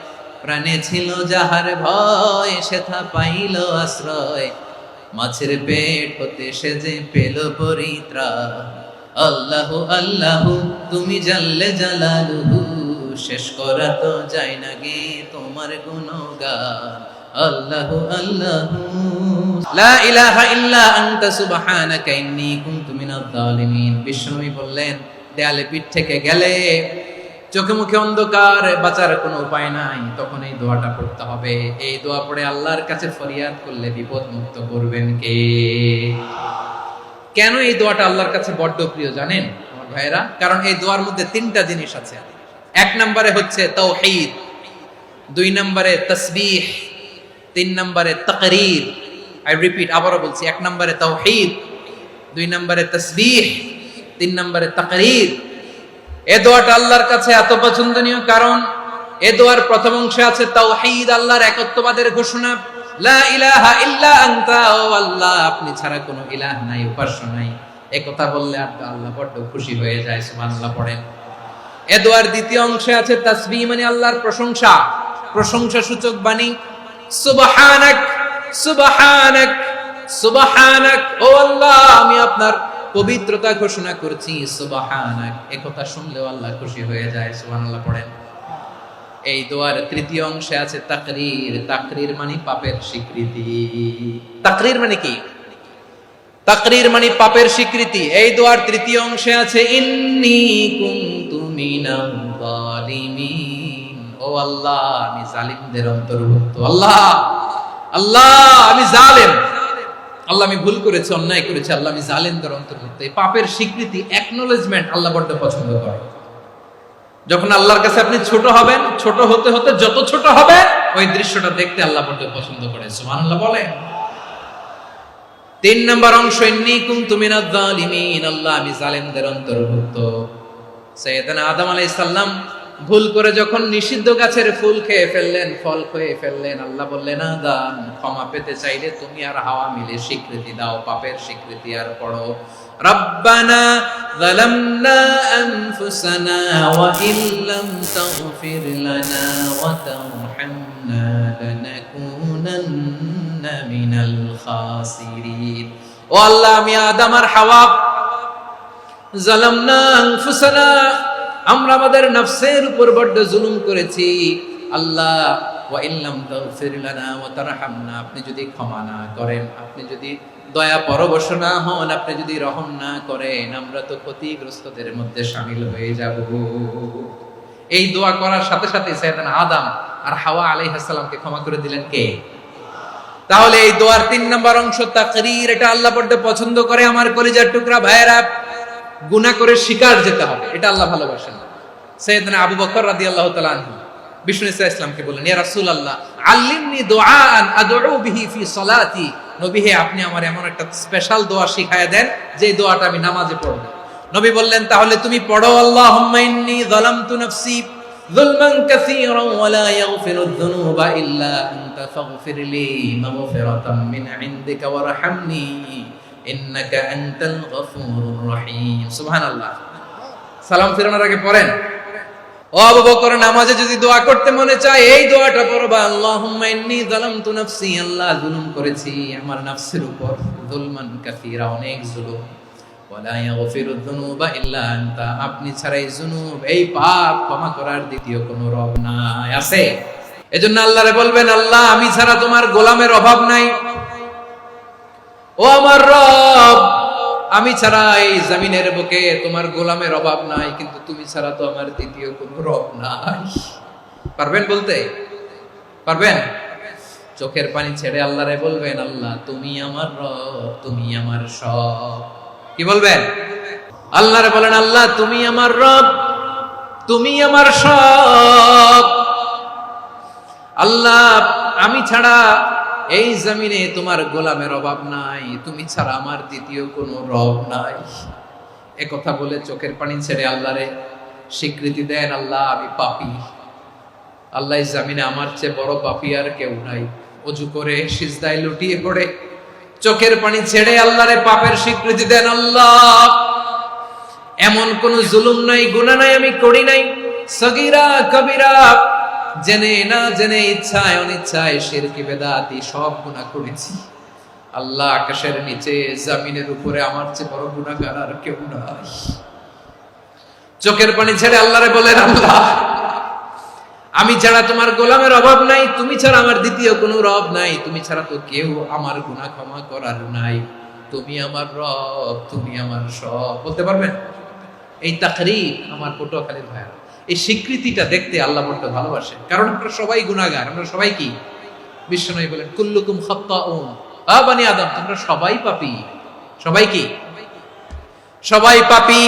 প্রাণে ছিল যাহার ভয় সেথা পাইল আশ্রয়, মাছের পেট হতে সে যে পেল পরিত্রাণ। আল্লাহু আল্লাহু তুমি জাল্লে জালালুহু, শেষ করা তো যায় না গে তোমার গুণগান। আল্লাহু আল্লাহু লা ইলাহা ইল্লা আনতা সুবহানাকা ইন্নী কুনতু মিনাজ জালিমিন। বিশ্বনবী বললেন, দেয়ালে পিঠ থেকে গেলে, চোখে মুখে অন্ধকার, বাঁচার কোনো উপায় নাই, তখন এই দোয়াটা পড়তে হবে। এই দোয়া পড়ে আল্লাহর কাছে ফরিয়াদ করলে বিপদ মুক্ত করবেন কে? কেন এই দোয়াটা আল্লাহর কাছে বড্ড প্রিয় জানেন আমার ভাইয়েরা? কারণ এই দোয়ার মধ্যে 3টা জিনিস আছে। 1 নম্বরে হচ্ছে তাওহীদ, 2 নম্বরে তাসবিহ, 3 নম্বরে তাকরীর। আই রিপিট, আবারো বলছি, 1 নম্বরে তাওহীদ, 2 নম্বরে তাসবিহ, 3 নম্বরে তাকরীর। এই দোয়াটা আল্লাহর কাছে এত পছন্দনীয় কারণ এই দোয়ার প্রথম অংশে আছে তাওহীদ, আল্লাহর একত্ববাদের ঘোষণা। লা ইলাহা ইল্লা আনতা, ও আল্লাহ আপনি ছাড়া কোনো ইলাহ নাই, উপাস্য নাই, এই কথা বললে আল্লাহ বড্ড খুশি হয়ে যায়। সুবহানাল্লাহ পড়েন। এই দোয়ার দ্বিতীয় অংশে আছে তাসবিহ, মানে আল্লাহর প্রশংসা, প্রশংসা সূচক বাণী। সুবহানাক সুবহানাক সুবহানাক, ও আল্লাহ আমি আপনার পবিত্রতা ঘোষণা করছি। সুবহানাক, এই কথা শুনলেও আল্লাহ খুশি হয়ে যায়। সুবহানাল্লাহ পড়েন। এই দোয়ার তৃতীয় অংশে আছে তাকরীর। তাকরীর মানে পাপের স্বীকৃতি। তাকরীর মানে কি? তাকরীর মানে পাপের স্বীকৃতি। এই দোয়ার তৃতীয় অংশে আছে ইন্নী কুনতু মিনাজ জালিমিন, ও আল্লাহ আমি জালিমদের অন্তর্ভুক্ত। আল্লাহ আল্লাহ আমি জালেম, আল্লাহ আমি ভুল করেছি, অন্যায় করেছি, আল্লাহ আমি জালেমদের অন্তর্ভুক্ত। এই পাপের স্বীকৃতি, অ্যাকনোলেজমেন্ট আল্লাহ বড্ড পছন্দ করে। যখন আল্লাহর কাছে আপনি ছোট হবেন, ছোট হতে হতে যত ছোট হবে, ওই দৃশ্যটা দেখতে আল্লাহ বড্ড পছন্দ করে। সুবহানাল্লাহ বলেন। 3 নম্বর অংশ ইন্নী কুনতু মিনাজ জালিমিন, আল্লাহ আমি জালেমদের অন্তর্ভুক্ত। সাইয়েদনা আদম আলাইহিস সালাম ভুল করে যখন নিষিদ্ধ গাছের ফুল খেয়ে ফেললেন, ফল খেয়ে ফেললেন, আল্লাহ বললেন আদম ক্ষমা পেতে চাইলে তুমি আর হাওয়া মিলে স্বীকৃতি দাও, পাপের স্বীকৃতি। আর পড়ো রব্বানা যালামনা আনফুসানা ওয়া ইল্লাম তাগফির লানা ওয়া তারহামনা লানাকুনান্না মিনাল খাসিরিন। ও আল্লাহ আমি আদম আর হাওয়া যালামনা আনফুসানা, আমরা আমাদের নফসের উপর বড্ড জুলুম করেছি। আল্লাহ ওয়া ইল্লাম তাগফির লানা ওয়া তারহামনা, আপনি যদি ক্ষমা না করেন, আপনি যদি দয়া পরবশ না হন, আপনি যদি রহম না করেন, আমরা তো ক্ষতিগ্রস্তদের মধ্যে শামিল হয়ে যাব। এই দোয়া করার সাথে সাথে সাইয়েদনা আদম আর হাওয়া আলাইহিস সালামকে ক্ষমা করে দিলেন কে? তাহলে এই দোয়ার 3 নম্বর অংশ তাকরীর, এটা আল্লাহ বড্ড পছন্দ করে। আমার কলিজার টুকরা ভাইয়েরা, গুনাহ করে শিকার যেতে হবে, এটা আল্লাহ ভালোবাসেন। সাইয়েদনা আবু বকর রাদিয়াল্লাহু তাআলা আনহু বিষ্ণু ঈসা ইসলামকে বললেন, ইয়া রাসূলুল্লাহ আল্লিমনি দুআআন আদউ বিহি ফি সালাতি, নবী হে আপনি আমার এমন একটা স্পেশাল দোয়া শিখায়া দেন যে দোয়াটা আমি নামাজে পড়ব। নবী বললেন, তাহলে তুমি পড়ো, আল্লাহুম্মা ইন্নী যালামতু নাফসি যুলমান কাসীরান ওয়া লা ইয়াগফিরুয যুনুবা ইল্লা আনতা ফাগফিরলি মাগফিরাতাম মিন ইনদিকা ওয়ারহামনি ইন্নাকা আনতাল গফুরুর রহিম। সুবহানাল্লাহ। সালাম ফিরানোর আগে পড়েন, ও আবু বকর, নামাজে যদি দোয়া করতে মনে চায় এই দোয়াটা পড়বা, আল্লাহুম্মা ইন্নী যালামতু নাফসি, আল্লাহ জুলুম করেছি আমার নফসের উপর, যুলমান কাসীরা, অনেক জুলুম, ওয়া লা ইয়াগফিরুয যুনুবা ইল্লা আনতা, আপনি ছাড়া এই জুনুব, এই পাপ ক্ষমা করার দ্বিতীয় কোনো রব নাই। আছে? এজন্য আল্লাহরে বলবেন, আল্লাহ আমি ছাড়া তোমার গোলামের অভাব নাই, ও আমার রব আমি ছাড়া এই জমিনের বুকে তোমার গোলামের অভাব নাই, কিন্তু তুমি ছাড়া তো আমার দ্বিতীয় কোনো রব নাই। পারবেন বলতে? পারবেন? চোখের পানি ছেড়ে আল্লাহরে বলবেন, আল্লাহ তুমি আমার রব, তুমি আমার সব। কি বলবেন? আল্লাহরে বলেন, আল্লাহ তুমি আমার রব, তুমি আমার সব। আল্লাহ আমি ছাড়া এই জমিনে তোমার গোলামের অভাব নাই, তুমি ছাড়া আমার দ্বিতীয় কোনো রব নাই। একথা বলে চোখের পানি ছেড়ে আল্লাহরে স্বীকৃতি দেন, আল্লাহ আমি পাপী, আল্লাহ এই জমিনে আমার চেয়ে বড় পাপী আর কেউ নাই। ওযু করে সিজদায় লুটিয়ে পড়ে চোখের পানি ছেড়ে আল্লাহরে পাপের স্বীকৃতি দেন, আল্লাহ এমন কোন জুলুম নাই, গুনাহ নাই আমি করি নাই, সগীরা কবিরা, জেনে না জেনে, ইচ্ছায় অনিচ্ছায়, শিরকি বেদাতি সব গুনাহ করেছি। আল্লাহ আকাশের নিচে জমিনের উপরে আমার চেয়ে বড় গুনাহগার আর কেউ নাই। চোখের পানি ছেড়ে আল্লাহরে বলেন, আল্লাহ আমি ছাড়া তোমার গোলামের অভাব নাই, তুমি ছাড়া আমার দ্বিতীয় কোনো রব নাই, তুমি ছাড়া তো কেউ আমার গুনাহ ক্ষমা করার নাই, তুমি আমার রব, তুমি আমার সব। বলতে পারবেন? এই তাকরীর আমার পটুয়াখালীর ভাইরা, এই স্বীকৃতিটা দেখতে আল্লাহ বড় ভালোবাসে, কারণ আমরা সবাই গুনাহগার, আমরা সবাই কি? বিশ্বনবী বলেন, কুল্লুকুম খাত্তাউন, আ বনি আদম তোমরা সবাই পাপী। সবাই কি? সবাই পাপী।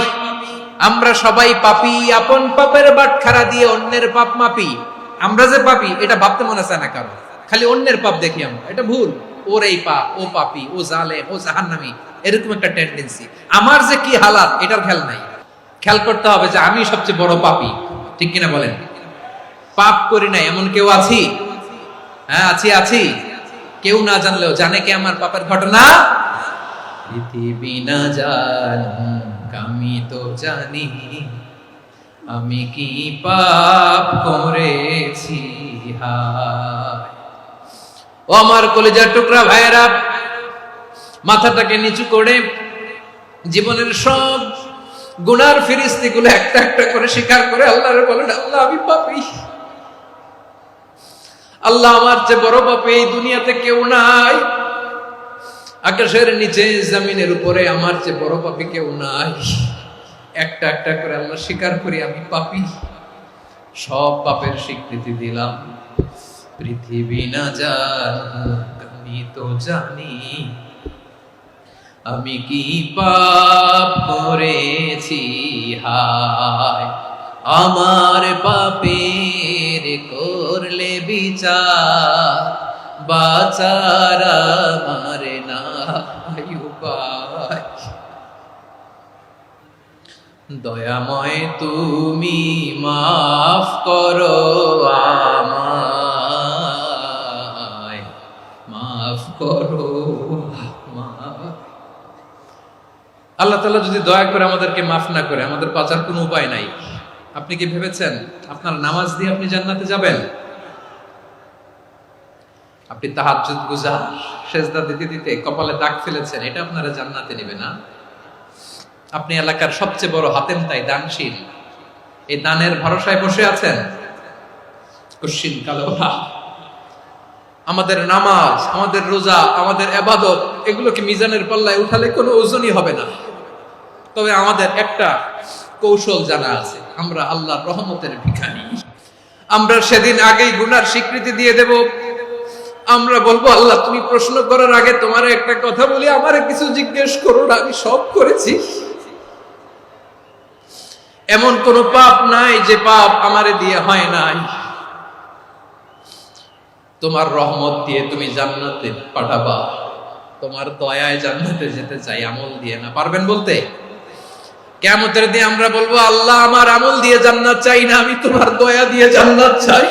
আমরা সবাই পাপী, আপন পাপের বাটখারা দিয়ে অন্যের পাপ মাপি। আমরা যে পাপী এটা ভাবতে মনে চায় না কারো, খালি অন্যের পাপ দেখি আমরা, এটা ভুল। ওর এই পাপ, ও পাপী, ও জালেম, ও জাহান্নামী, এরকম একটা টেন্ডেন্সি। আমার যে কি হালাত এটার খেয়াল নাই। খেয়াল করতে হবে যে আমি সবচেয়ে বড় পাপী, ঠিক কিনা বলেন? পাপ করি না এমন কেউ আছি? হ্যাঁ আছি। কেউ না জানলেও জানে কে আমার পাপের ঘটনা? পৃথিবী না জানুক আমি তো জানি, আমি কি পাপ করেছি। হায় ও আমার কলিজার টুকরা ভাইয়েরা, মাথাটাকে নিচু করে জীবনের সব গুনার ফিরিস্তিগুলো একটা একটা করে স্বীকার করে আল্লাহরে বলেন, আল্লাহ আমি পাপী, আল্লাহ আমার চেয়ে বড় পাপী এই দুনিয়াতে কেউ নাই, আকাশের নিচে জমিনের উপরে আমার চেয়ে বড় পাপী কেউ নাই। একটা একটা করে আল্লাহ স্বীকার করি আমি পাপী, সব পাপের স্বীকৃতি দিলাম। পৃথিবী না জানুক আমি তো জানি, আমি কি পাপ করেছি। হায় আমার পাপের করলে বিচার, বাঁচার আমার নাই উপায়। দয়াময় তুমি মাফ করো আমায়, মাফ করো আমায়। আল্লাহ তাআলা যদি দয়া করে আমাদেরকে মাফ না করে, আমাদের বাঁচার কোনো উপায় নাই। আপনি কি ভেবেছেন আপনার নামাজ দিয়ে আপনি জান্নাতে যাবেন? আপনি তাহাজ্জুদ গুজার, সেজদা দিতে দিতে কপালে দাগ ফেলেছেন, এটা আপনারা জান্নাতে নেবে না। আপনি এলাকার সবচেয়ে বড় হাতেম তাই দানশীল, এই দানের ভরসায় বসে আছেন, কশিন কালো না। আমাদের নামাজ, আমাদের রোজা, আমাদের ইবাদত, এগুলোকে মিজানের পাল্লায় উঠালে কোনো ওজনই হবে না। তবে আমাদের একটা কৌশল জানা আছে, আমরা আল্লাহর রহমতের ভিখারি। আমরা সেদিন আগেই গুনার স্বীকৃতি দিয়ে দেব। আমরা বলবো, আল্লাহ তুমি প্রশ্ন করার আগে তোমার একটা কথা বলি, আমারে কিছু জিজ্ঞেস করো না, আমি সব করেছি। এমন কোন পাপ নাই যে পাপ আমারে দিয়ে হয় নাই। তোমার রহমত দিয়ে তুমি জান্নাতে পাঠাবা, তোমার দয়ায় জান্নাতে যেতে চাই, আমল দিয়ে না। পারবেন বলতে? কিয়ামতের দিন আমরা বলবো, আল্লাহ আমার আমল দিয়ে জান্নাত চাই না, আমি তোমার দয়া দিয়ে জান্নাত চাই।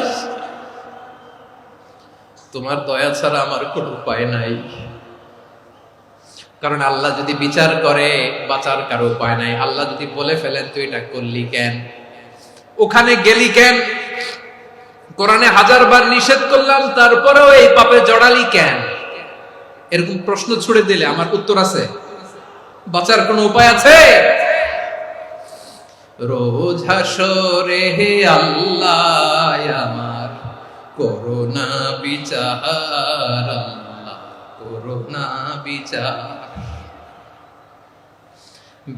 তোমার দয়া ছাড়া আমার কোনো উপায় নাই। কারণ আল্লাহ যদি বিচার করে বাঁচার কারো উপায় নাই। আল্লাহ যদি বলে ফেলেন তুই এটা করলি কেন, ওখানে গেলি কেন, কোরআনে 1000 বার নিষেধ করলাম তারপরেও এই পাপে জড়ালি কেন, এরকম প্রশ্ন ছুড়ে দিলে আমার উত্তর আছে? বাঁচার কোনো উপায় আছে? রোজ হাসরে হে আল্লাহ আমার করোনা বিচার, আল্লাহ করোনা বিচার,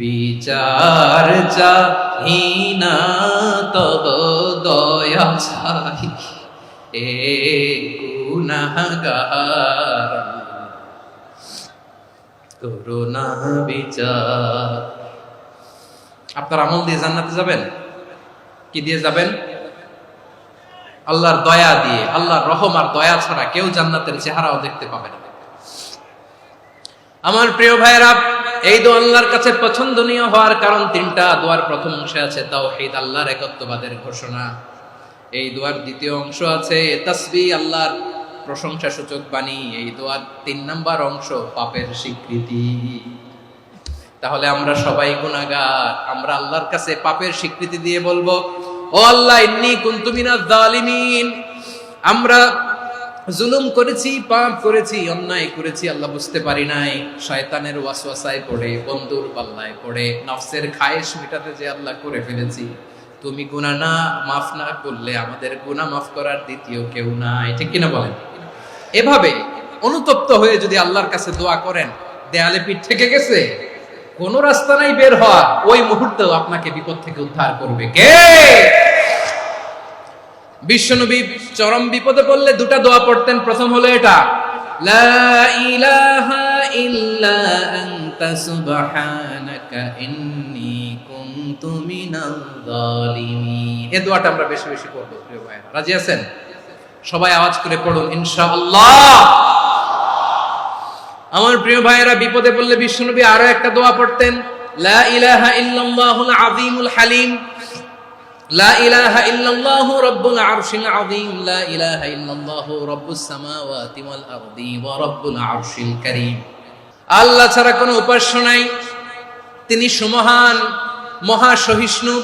বিচার চাহি না তব দয়া চাই, এ গুনাহগার করোনা বিচার। আপনার আমল দিয়ে জান্নাতে যাবেন? কি দিয়ে যাবেন? আল্লাহর দয়া দিয়ে। আল্লাহর রহম আর দয়া ছাড়া কেউ জান্নাতের চেহারাও দেখতে পাবে না। আমার প্রিয় ভাইয়েরা, এই দোয়া আল্লাহর কাছে পছন্দনীয় হওয়ার কারণ 3টা। দোয়ার প্রথম অংশে আছে তাওহীদ, আল্লাহর একত্ববাদের ঘোষণা। এই দোয়ার দ্বিতীয় অংশ আছে তাসবিহ, আল্লাহর প্রশংসা সূচক বাণী। এই দোয়ার 3 নাম্বার অংশ পাপের স্বীকৃতি। তাহলে আমরা সবাই গুনাহগার। আমরা আল্লাহর কাছে পাপের স্বীকৃতি দিয়ে বলবো, ও আল্লাহ ইন্নী কুনতু মিনাজ জালিমিন, আমরা জুলুম করেছি, পাপ করেছি, অন্যায় করেছি, আল্লাহ বুঝতে পারি নাই, শয়তানের ওয়াসওয়াসায় পড়ে, বন্ধুর পাল্লায় পড়ে, নফসের খায়েশ মেটাতে যে আল্লাহ করে ফেলেছি। তুমি গুনাহ না মাফ না করলে আমাদের গুনাহ মাফ করার দ্বিতীয় কেউ নাই। ঠিক কিনা বলেন? এভাবে অনুতপ্ত হয়ে যদি আল্লাহর কাছে দোয়া করেন, দেয়ালে পিঠ থেকে গেছে, কোনো রাস্তা নাই বের হওয়া, ওই মুহূর্তেও আপনাকে বিপদ থেকে উদ্ধার করবে কে? বিশ্বনবী চরম বিপদে পড়লে 2টা দোয়া পড়তেন। প্রথম হলো এটা, লা ইলাহা ইল্লা আনতা সুবহানাকা ইন্নী কুনতু মিনাল জালিমিন। এই দোয়াটা আমরা বেশি বেশি পড়ব প্রিয় ভাইরা। রাজি আছেন? সবাই আওয়াজ করে পড়ুন ইনশাআল্লাহ। আমার প্রিয় ভাইয়েরা, বিপদে পড়লে বিশ্বনবী আরো একটা দোয়া পড়তেন, লা ইলাহা ইল্লাল্লাহুল আযীমুল হালিম, লা ইলাহা ইল্লাল্লাহু রাব্বুল আরশিল আযীম, লা ইলাহা ইল্লাল্লাহু রাব্বুস সামাওয়াতি ওয়াল আরদি ওয়া রাব্বুল আরশিল কারীম। আল্লাহ ছাড়া কোনো উপাস্য নাই, তিনি সুমহান, মহা সহিষ্ণু।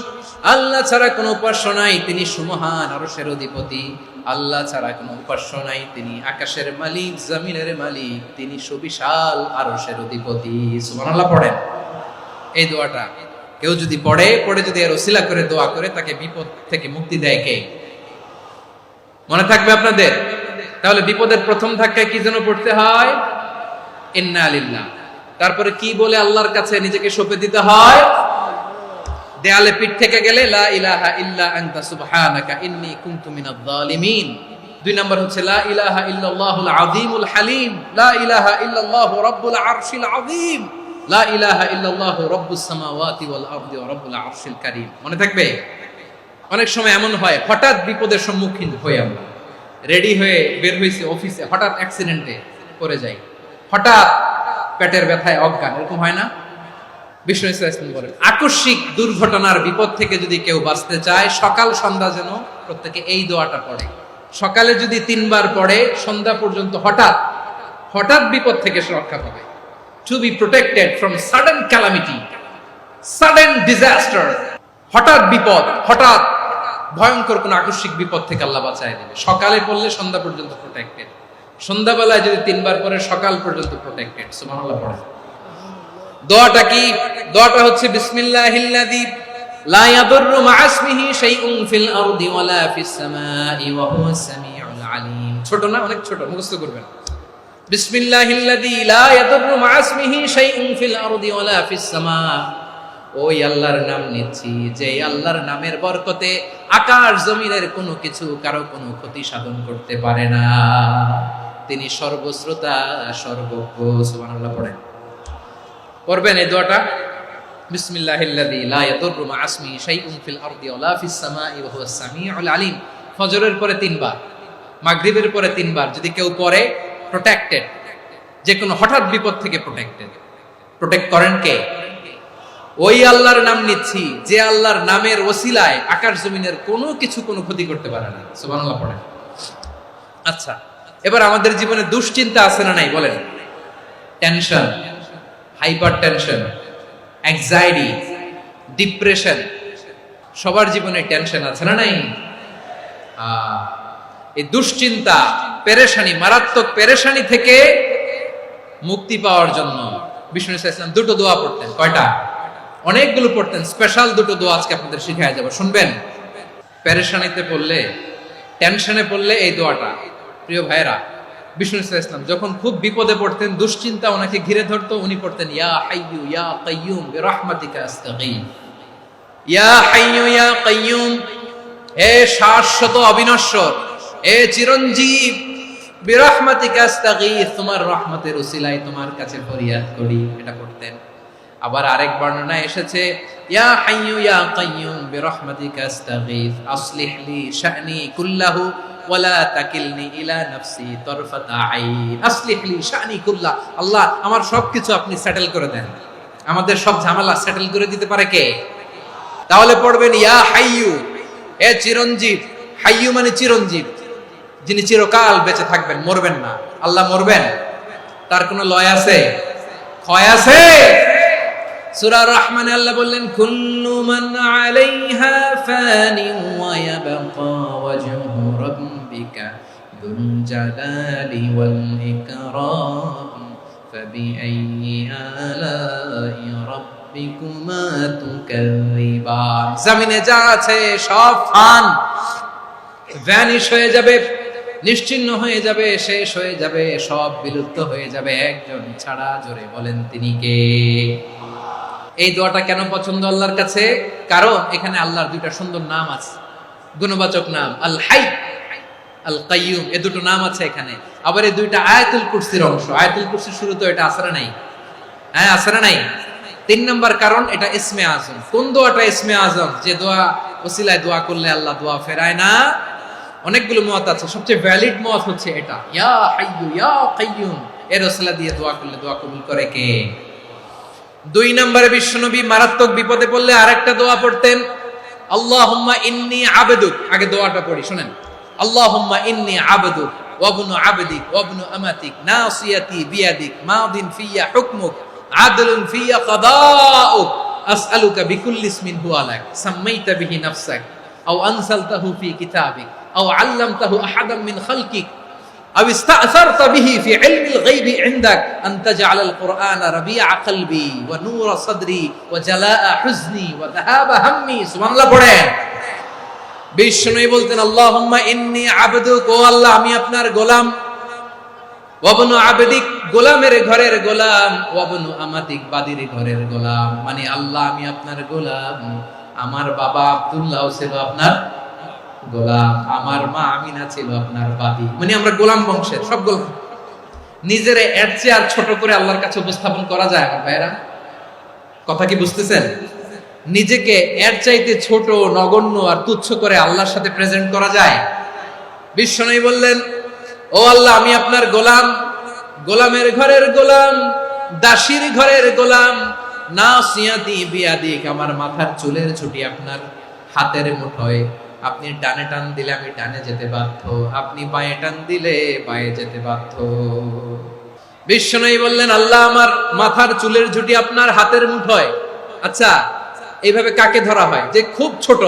আল্লাহ ছাড়া কোনো উপাস্য নাই, তিনি সুমহান, আরশের অধিপতি। আল্লাহ ছাড়া কোনো উপাস্য নাই, তিনি আকাশের মালিক, জমিনের মালিক, তিনি সুবিশাল আরশের অধিপতি। সুবহানাল্লাহ পড়েন। এই দোয়াটা কেউ যদি পড়ে যদি এর ওসিলা করে দোয়া করে, তাকে বিপদ থেকে মুক্তি দেয় কে? মনে থাকবে আপনাদের? তাহলে বিপদের প্রথম ধাক্কায় কি যেন পড়তে হয়? ইন্না লিল্লাহ। তারপরে কি বলে আল্লাহর কাছে নিজেকে সঁপে দিতে হয়? দেয়ালে পিঠ থেকে গেলে লা ইলাহা ইল্লা আনতা সুবহানাকা ইন্নী কুনতু মিনাজ জালিমিন। 2 নাম্বার হচ্ছে লা ইলাহা ইল্লাল্লাহুল আযীমুল হালিম, লা ইলাহা ইল্লাল্লাহু রাব্বুল আরশিল আযীম, লা ইলাহা ইল্লাল্লাহু রাব্বুস সামাওয়াতি ওয়াল আরদি ওয়া রাব্বুল আরশিল কারীম। মনে থাকবে? অনেক সময় এমন হয়, হঠাৎ বিপদের সম্মুখীন হয়ে আমরা রেডি হয়ে বের হইছি অফিসে, হঠাৎ অ্যাক্সিডেন্টে পড়ে যাই, হঠাৎ পেটের ব্যথায় অজ্ঞান, এরকম হয় না? বিষ্ণু ইসলাম বলেন, আকস্মিক দুর্ঘটনার বিপদ থেকে যদি কেউ বাঁচতে চায়, সকাল সন্ধ্যা যেন প্রত্যেকে এই দোয়াটা পড়ে। সকালে যদি 3 বার পড়ে, সন্ধ্যা পর্যন্ত হঠাৎ বিপদ থেকে সে রক্ষা পাবে। To be protected from sudden calamity, sudden disaster, হঠাৎ বিপদ, হঠাৎ ভয়ঙ্কর কোন আকস্মিক বিপদ থেকে আল্লাহ বাঁচায় দেবে। সকালে পড়লে সন্ধ্যা পর্যন্ত প্রোটেক্টেড, সন্ধ্যাবেলায় যদি 3 বার পড়ে সকাল পর্যন্ত প্রোটেক্টেড। সুবহানাল্লাহ পড়ে। দোয়াটা কি? দোয়াটা হচ্ছে বিসমিল্লাহিল্লাযী লা ইয়াদুররু মা'a ইসমিহি শাইউন ফিল আরদি ওয়ালা ফিস সামাই ওয়া হুয়াস সামিউল আলীম। ছোট না? অনেক ছোট, মুখস্থ করবেন। বিসমিল্লাহিল্লাযী লা ইয়াদুররু মা'a ইসমিহি শাইউন ফিল আরদি ওয়ালা ফিস সামা। ওই আল্লাহর নাম নিচ্ছি যে আল্লাহর নামের বরকতে আকাশ জমিনের কোনো কিছু কারো কোনো ক্ষতি সাধন করতে পারে না। তিনি সর্বশ্রোতা, সর্বজ্ঞ। সুবহানাল্লাহ পড়েন। পড়বেন এই দোয়াটা, বিসমিল্লাহিল্লাযী লা ইয়াদুররু মা'a ইসমিহি শাইউন ফিল আরদি ওয়ালা ফিস সামাই ওয়া হুয়াস সামিউল আলীম। ফজরের পরে 3 বার, মাগরিবের পরে 3 বার যদি কেউ পড়ে প্রোটেক্টেড, যে কোনো হঠাৎ বিপদ থেকে প্রোটেক্টেড। প্রোটেক্ট করেন কে? ওই আল্লাহর নাম নিচ্ছি যে আল্লাহর নামের ওসিলায় আকাশ জমিনের কোনো কিছু কোনো ক্ষতি করতে পারে না। সুবহানাল্লাহ পড়েন। আচ্ছা, এবার আমাদের জীবনে দুশ্চিন্তা আছে না নাই বলেন? Tension, hyper tension, anxiety, depression, সবার জীবনে টেনশন আছে না নাই? এই দুশ্চিন্তা, পেরেশানি, মারাত্মক পেরেশানি থেকে মুক্তি পাওয়ার জন্য বিষ্ণু ইসলাম দুটো দোয়া পড়তেন। কয়টা? অনেকগুলো পড়তেন। স্পেশাল দুটো দোয়া আজকে আপনাদের শিখায় যাব, শুনবেন? পেরেশানিতে পড়লে, টেনশনে পড়লে এই দোয়াটা। প্রিয় ভাইরা, বিষ্ণু ইসলাম যখন খুব বিপদে পড়তেন, দুশ্চিন্তা ওনাকে ঘিরে ধরতো, উনি পড়তেন ইয়া হাইয়ু ইয়া কাইয়ুম বিরহমাতিকা আস্তাগীথ। ইয়া হাইয়ু ইয়া কাইয়ুম, হে শাশ্বত অবিনশ্বর, হে চিরঞ্জীব, বিরহমাতিকা আস্তাগীথ, তোমার রহমতের উসিলায় তোমার কাছে ফরিয়াদ করি। এটা করতেন। আবার আরেক বর্ণনায় এসেছে ইয়া হাইয়ু ইয়া কাইয়ুম বিরহমাতিকা আস্তাগীথ আসলিহ লি শা'নি কুল্লাহু ওয়ালা তাকিলনি ইলা নাফসি তারফাতা আইন। আসলিহ লি শা'নি কুল্লাহ, আল্লাহ আমার সবকিছু আপনি সেটেল করে দেন। আমাদের সব ঝামেলা সেটেল করে দিতে পারে কে? তাহলে পড়বেন ইয়া হাইয়ু, হে চিরঞ্জীব। হাইয়ু মানে চিরঞ্জীব, যিনি চিরকাল বেঁচে থাকবেন, মরবেন না। আল্লাহ মরবেন? তার কোনো লয় আছে? ক্ষয় আছে? সূরা রহমানে আল্লাহ বললেন কুল্লু মান আলাইহা ফানি ওয়া ইয়াবকা ওয়াজহু রাব্বিকা যুল জালালি ওয়াল ইকরাম ফাবিআইয়ি আলাই রাব্বিকুমা তুকাযিবান। জমিনে যা আছে সব ফান, ভ্যানিশ হয়ে যাবে, নিশ্চিহ্ন হয়ে যাবে, শেষ হয়ে যাবে, সব বিলুপ্ত হয়ে যাবে, একজন ছাড়া। জোরে বলেন তিনি কে? এই দোয়াটা কেন পছন্দ আল্লাহর কাছে? কারণ এখানে আল্লাহর দুইটা সুন্দর নাম আছে, গুণবাচক নাম, আল হাই, আল কাইয়ুম, এই দুটো নাম আছে এখানে। আবার এই দুইটা আয়াতুল কুরসির অংশ। আয়াতুল কুরসির শুরু তো এটা আছে না নাই? হ্যাঁ, আছে না নাই? 3 নম্বর কারণ এটা ইসমে আজম। কোন দোয়াটা ইসমে আজম? যে দোয়া ওসিলায় দোয়া করলে আল্লাহ দোয়া ফেরায় না। অনেকগুলো মত আছে, সবচেয়ে ভ্যালিড মত হচ্ছে এটা, ইয়া হাইয়ু ইয়া কাইয়ুম, এর ওসিলা দিয়ে দোয়া করলে দোয়া কবুল করে কে? 2 নম্বরে বিশ্বনবী মারাত্মক বিপদে পড়লে আরেকটা দোয়া পড়তেন, আল্লাহুম্মা ইন্নী আবদুক। আগে দোয়াটা পড়ি, শুনেন। আল্লাহুম্মা ইন্নী আবদুক ওয়া ইবনু আবদিক ওয়া ইবনু আমাতিক নাসিয়াতি বিয়াদিক মাদিন ফিয়া হুকমুক আদলুন ফিয়া কাদাউক আসআলুকা বিকুল্লি ইসমিন হুয়া লাক সাম্মাইতা বিহি নাফসাক আও আনসালতাহু ফি কিতাবিক আও আল্লামতাহু আহাদাম মিন খালকিক أو استأثرت به في علم الغيب عندك أن تجعل القرآن ربيع قلبي ونور صدري وجلاء حزني وذهاب همي। سبحان الله পড়েন। বিষ্ণু বলতেন আল্লাহুম্মা ইন্নী আবদুক, ও আল্লাহ আমি আপনার গোলাম, ওয়া ইবনু আবদিক, গোলামের ঘরের গোলাম, ওয়া ইবনু আমাতিক, বাদীর ঘরের গোলাম। মানে আল্লাহ আমি আপনার গোলাম। আমার বাবা আব্দুল্লাহ ছিল আপনার গোলাম, আমার মা আমিনা ছিল আপনার বাদী। মানে আমরা গোলাম বংশের, সব গোলাম। নিজেরে এর চেয়ে আর ছোট করে আল্লাহর কাছে উপস্থাপন করা যায় আমার ভাইরা? কথা কি বুঝতেছেন? নিজেকে এর চাইতে ছোট, নগণ্য আর তুচ্ছ করে আল্লাহর সাথে প্রেজেন্ট করা যায়? বিশ্বনবী বললেন ও আল্লাহ আমি আপনার গোলাম, গোলামের ঘরের গোলাম, দাসীর ঘরের গোলাম, নাসিয়াতি বিয়াদিক, আমার মাথার চুলের ছুটি আপনার হাতের মুঠোয়। আপনি ডানে টান দিলে আমি ডানে যেতে বাধ্য, আপনি বাঁয়ে টান দিলে বাঁয়ে যেতে বাধ্য। বিশ্বনবী বললেন আল্লাহ আমার মাথার চুলের ঝুঁটি আপনার হাতের মুঠোয়। আচ্ছা, এইভাবে কাকে ধরা হয়? যে খুব ছোট,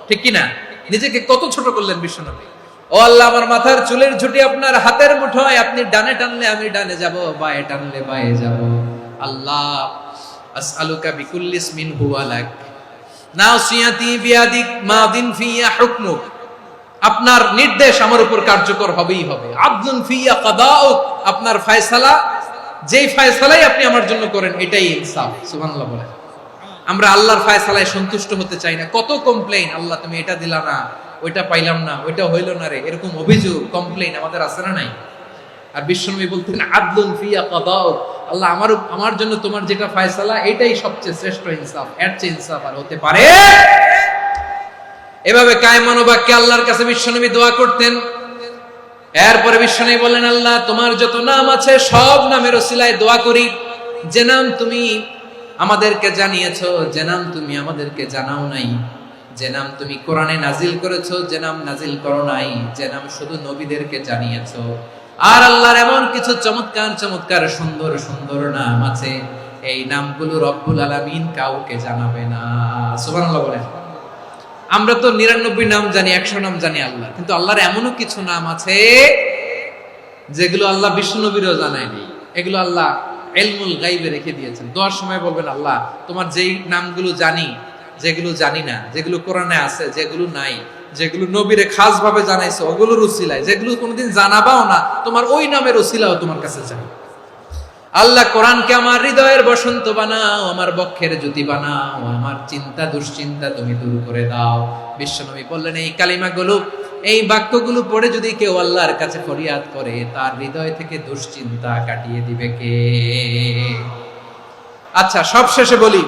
ঠিক কি না? নিজেকে কত ছোট করলেন বিশ্বনবী। ও আল্লাহ আমার মাথার চুলের ঝুঁটি আপনার হাতের মুঠোয়, আপনি ডানে টানলে আমি ডানে যাব, বাঁয়ে টানলে বাঁয়ে যাব। আল্লাহ আসআলুকা বিকুল্লি ইসমিন হুয়া লাক নাসিয়াতি বিয়াদিক মাদিন ফিয়া হুকমুক, আপনার নির্দেশ আমার উপর কার্যকর হবেই হবে। আদলুন ফিয়া কাদাউক, আপনার ফয়সালা, যেই ফয়সালাই আপনি আমার জন্য করেন এটাই ইনসাফ। সুবহানাল্লাহ বলেন। আমরা আল্লাহর ফয়সালায় সন্তুষ্ট হতে চাই না। কত কমপ্লেইন, আল্লাহ তুমি এটা দিলা না, ওইটা পাইলাম না, ওইটা হইল না রে, এরকম অভিযোগ, কমপ্লেইন আমাদের আছে না নাই? আর বিশ্বনবী বলতেন আদলুন ফিয়া কাদাউক, আল্লাহ আমার জন্য তোমার যেটা ফয়সালা এটাই সবচেয়ে শ্রেষ্ঠ ইনসাফ, এর চেয়ে ইনসাফ আর হতে পারে? এভাবে কায়মান বাক্যে আল্লাহর কাছে বিশ্বনবী দোয়া করতেন। এরপরে বিশ্বনবী বললেন, আল্লাহ তোমার যত নাম আছে সব নামের ওসিলায় দোয়া করি, যে নাম তুমি আমাদেরকে জানিয়েছো, যে নাম তুমি আমাদেরকে জানাও নাই, যে নাম তুমি কোরআনে নাজিল করেছো, যে নাম নাজিল করো নাই, যে নাম শুধু নবীদেরকে জানিয়েছো। আর আল্লাহর এমন কিছু চমৎকার চমৎকার সুন্দর সুন্দর নাম আছে, এই নামগুলো রব্বুল আলামিন কাউকে জানাবে না। সুবহানাল্লাহ বলেন। আমরা তো 99 নাম জানি, 100 নাম জানি আল্লাহ, কিন্তু আল্লাহর এমনও কিছু নাম আছে যেগুলো আল্লাহ বিষ্ণু নবীরও জানায়নি। এগুলো আল্লাহ ইলমুল গায়বে রেখে দিয়েছেন। দোয়ার সময় বলবেন, আল্লাহ তোমার যেই নামগুলো জানি, যেগুলো জানি না, যেগুলো কোরআনে আছে, যেগুলো নাই, যেগুলো নবীরে খাস ভাবে জানাইছো ওগুলোর উসিলায়, যেগুলো কোনোদিন জানাবাও না তোমার ওই নামের উসিলাও তোমার কাছে চাই। আল্লাহ কোরআনকে আমার হৃদয়ের বসন্ত বানাও, আমার বক্ষের জ্যোতি বানাও, আমার চিন্তা দুশ্চিন্তা তুমি দূর করে দাও। বিশ্বনবী বললেন, এই কালিমাগুলো, এই বাক্যগুলো পড়ে যদি কেউ আল্লাহর কাছে ফরিয়াদ করে, তার হৃদয় থেকে দুশ্চিন্তা কাটিয়ে দিবে কে? আচ্ছা, সব শেষে বলি,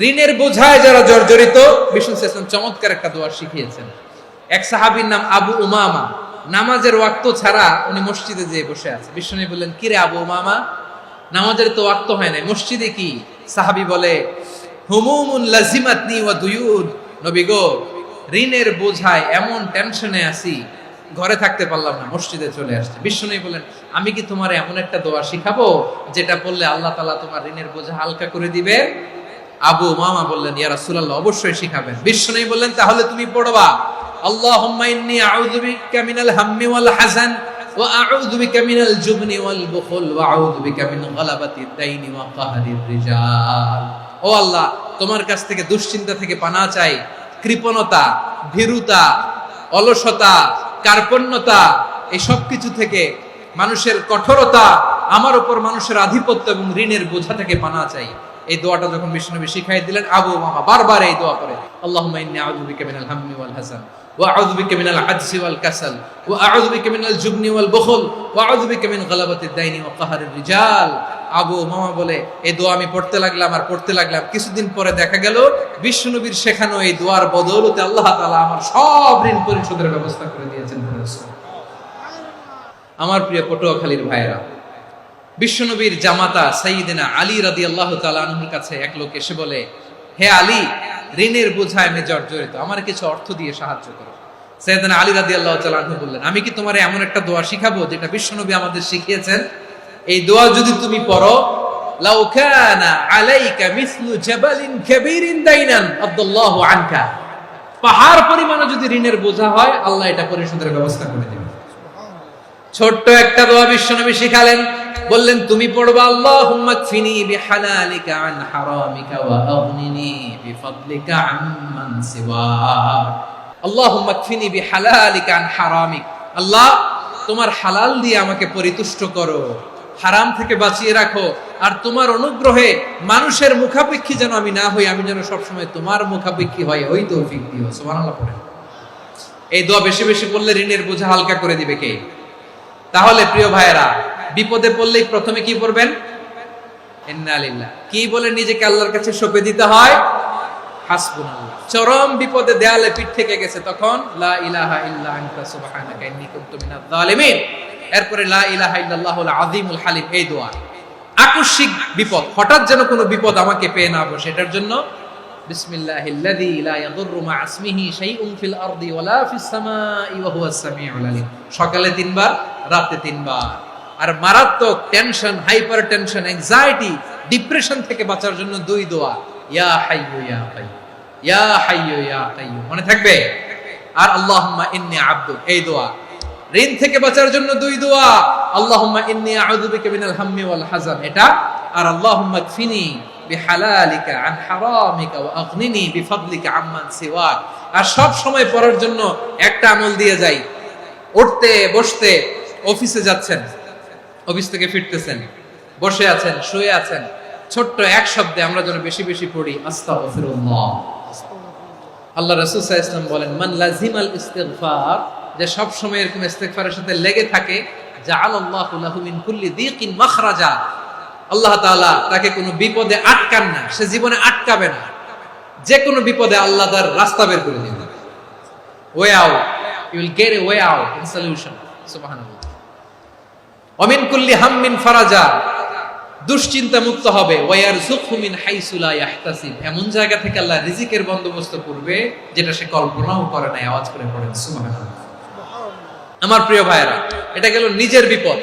ঋণের বোঝায় যারা জর্জরিত, বিষ্ণু ইসলাম চমৎকার একটা দোয়া শিখিয়েছেন। এক সাহাবীর নাম আবু উমামা, নামাজের ওয়াক্ত ছাড়া উনি মসজিদে যেয়ে বসে আছে। বিষ্ণু বললেন, কিরে আবু উমামা, নামাজের তো ওয়াক্ত হয় না, মসজিদে কি? সাহাবী বলে, হুমুমুন লাজিমাতনি ওয়া দুয়ুদ, নবী গো, ঋণের বোঝায় এমন টেনশনে আছি, ঘরে থাকতে পারলাম না, মসজিদে চলে আসছে। বিষ্ণু বলেন, আমি কি তোমার এমন একটা দোয়া শিখাবো যেটা পড়লে আল্লাহ তাআলা তোমার ঋণের বোঝা হালকা করে দিবে? আবু উমামা বললেন, ইয়া রাসূলুল্লাহ, অবশ্যই শিখাবেন। বিষ্ণু বললেন, তাহলে তুমি পড়বা, আল্লাহুম্মা ইন্নী আউযু বিকা মিনাল হাম্মি ওয়াল হাযান ওয়া আউযু বিকা মিনাল জুবনি ওয়াল বুখল ওয়া আউযু বিকা মিন গালাবাতিদ দাইনি ওয়া কাহরির রিজাল। ও আল্লাহ, তোমার কাছ থেকে দুশ্চিন্তা থেকে পানাহ চাই, কৃপণতা, ভীরুতা, অলসতা, কার্পণ্যতা, এই সব কিছু থেকে, মানুষের কঠোরতা, আমার উপর মানুষের আধিপত্য এবং ঋণের বোঝা থেকে পানাহ চাই। এই দোয়াটা যখন বিষ্ণুনবী শিখাই দিলেন, আবু উমামা বারবার এই দোয়া করে, আল্লাহুম্মা ইন্নী আউযু বিকা মিনাল হাম্মি ওয়াল হাযান ওয়া আউযু বিকা মিনাল আজজি ওয়াল কাসাল ওয়া আউযু বিকা মিনাল জুবনি ওয়াল বুখল ওয়া আউযু বিকা মিন গালাবাতিদ দাইনি ওয়া কাহরির রিজাল। আবু উমামা বলে, এই দোয়া আমি পড়তে লাগলাম। কিছুদিন পরে দেখা গেল বিষ্ণুনবীর শেখানো এই দোয়ার বদৌলতে আল্লাহ তাআলা আমার সব ঋণ পরিশোধের ব্যবস্থা করে দিয়েছেন। আমার প্রিয় পটুয়াখালীর ভাইরা, বিশ্বনবীর জামাতা সাইয়্যিদিনা আলী রাদিয়াল্লাহু তাআলা আনহুর কাছে এক লোক এসে বলে, হে আলী, ঋণের বোঝায় আমি জর্জরিত, আমার কিছু অর্থ দিয়ে সাহায্য করো। সাইয়্যিদিনা আলী রাদিয়াল্লাহু তাআলা আনহু বললেন, আমি কি তোমারে এমন একটা দোয়া শিখাবো যেটা বিশ্বনবী আমাদের শিখিয়েছেন? এই দোয়া যদি তুমি পড়ো, লাউ কানা আলাইকা মিসলু জাবালিন কাবীরিন দাইনান আদাল্লাহু আনকা, পাহাড় পরিমাণে যদি ঋণের বোঝা হয়, আল্লাহ এটা পরিশোধের ব্যবস্থা করে দেবেন। ছোট্ট একটা দোয়া বিশ্বনবী শিখালেন, বললেন, তুমি পড়বা, আল্লাহুম্মা কফিনি বিহালালিকা আন হারামিকা ওয়া আগনিনি বিফাদলিকা আম্মান সিওয়াক। আল্লাহুম্মা কফিনি বিহালালিকা আন হারামিক, আল্লাহ তোমার হালাল দিয়ে আমাকে পরিতুষ্ট করো, হারাম থেকে বাঁচিয়ে রাখো, আর তোমার অনুগ্রহে মানুষের মুখাপেক্ষী যেন আমি না হই, আমি যেন সবসময় তোমার মুখাপেক্ষী হই, ওই তৌফিক দিও। সুবহানাল্লাহ পড়েন। এই দোয়া বেশি বেশি পড়লে ঋণের বোঝা হালকা করে দিবে কে? তাহলে প্রিয় ভাইয়েরা, বিপদে পড়লেই প্রথমে কি পড়বেন? ইন্না লিল্লাহ। কি বলে নিজেকে আল্লাহর কাছে সঁপে দিতে হয়? হাসবুনাল্লাহ। চরম বিপদে দেয়ালে পিঠ থেকে গেছে, তখন লা ইলাহা ইল্লা আনতা সুবহানাকা ইন্নী কুনতু মিনাজ জালিমিন। এরপরে লা ইলাহা ইল্লাল্লাহুল আযীমুল হালিম, এই দোয়া। আকস্মিক বিপদ, হঠাৎ যেন কোনো বিপদ আমাকে পেয়ে না বসে, এটার জন্য বিসমিল্লাহিল্লাযী লা ইয়াদুররু মা ইসমিহি শাইউন ফিল আরদি ওয়ালা ফিস সামাই ওয়া হুয়াস সামিউল আলীম। সকালে 3 বার, রাতে 3 বার। আর মারাত্মক tension, hyper tension, anxiety, depression থেকে বাঁচার জন্য 2 দোয়া, ইয়া হাইয়্যু ইয়া কাইয়্যুম, ইয়া হাইয়্যু ইয়া কাইয়্যুম, মনে থাকবে? আর আল্লাহুম্মা ইন্নী আবদুক, এই দোয়া। ঋণ থেকে বাঁচার জন্য 2 দোয়া, আল্লাহুম্মা ইন্নী আউযু বিকা মিনাল হাম্মি ওয়াল হাযান, এটা। আর আল্লাহুম্মা কফিনি বিহালালিকা আন হারামিকা ওয়া আগনিনি বিফাদলিকা আম্মান সিওয়াক। আর সব সময় পড়ার জন্য একটা আমল দিয়ে যাই, উঠতে বসতে, অফিসে যাচ্ছেন, অফিস থেকে ফিরতেছেন, বসে আছেন, শুয়ে আছেন, ছোট্ট এক শব্দে আমরা যেন বেশি বেশি পড়ি, আস্তাগফিরুল্লাহ। আল্লাহ রাসূল সাল্লাল্লাহু আলাইহি ওয়াসাল্লাম বলেন, মান লাজিমাল ইস্তিগফার, যে সব সময় এরকম ইস্তিগফারের সাথে লেগে থাকে, জাআলাল্লাহু লাহু মিন কুল্লি দীকিন মাখরাজা, আল্লাহ তাআলা তাকে কোনো বিপদে আটকান না, সে জীবনে আটকাবে না, যে কোনো বিপদে আল্লাহ তার রাস্তা বের করে দিবেন। Way out, you will get a way out in solution. সুবহানাল্লাহ। ওমিন কুল্লি হাম্মিন ফারাজা, দুশ্চিন্তা মুক্ত হবে। ওয়ারযুকহু মিন হাইসু লা ইয়াহতাসিব, এমন জায়গা থেকে আল্লাহ রিজিকের বন্দোবস্ত করবে যেটা সে কল্পনাও করে না। আওয়াজ করে পড়েন সুবহানাল্লাহ। আমার প্রিয় ভাইরা, এটা গেল নিজের বিপদ।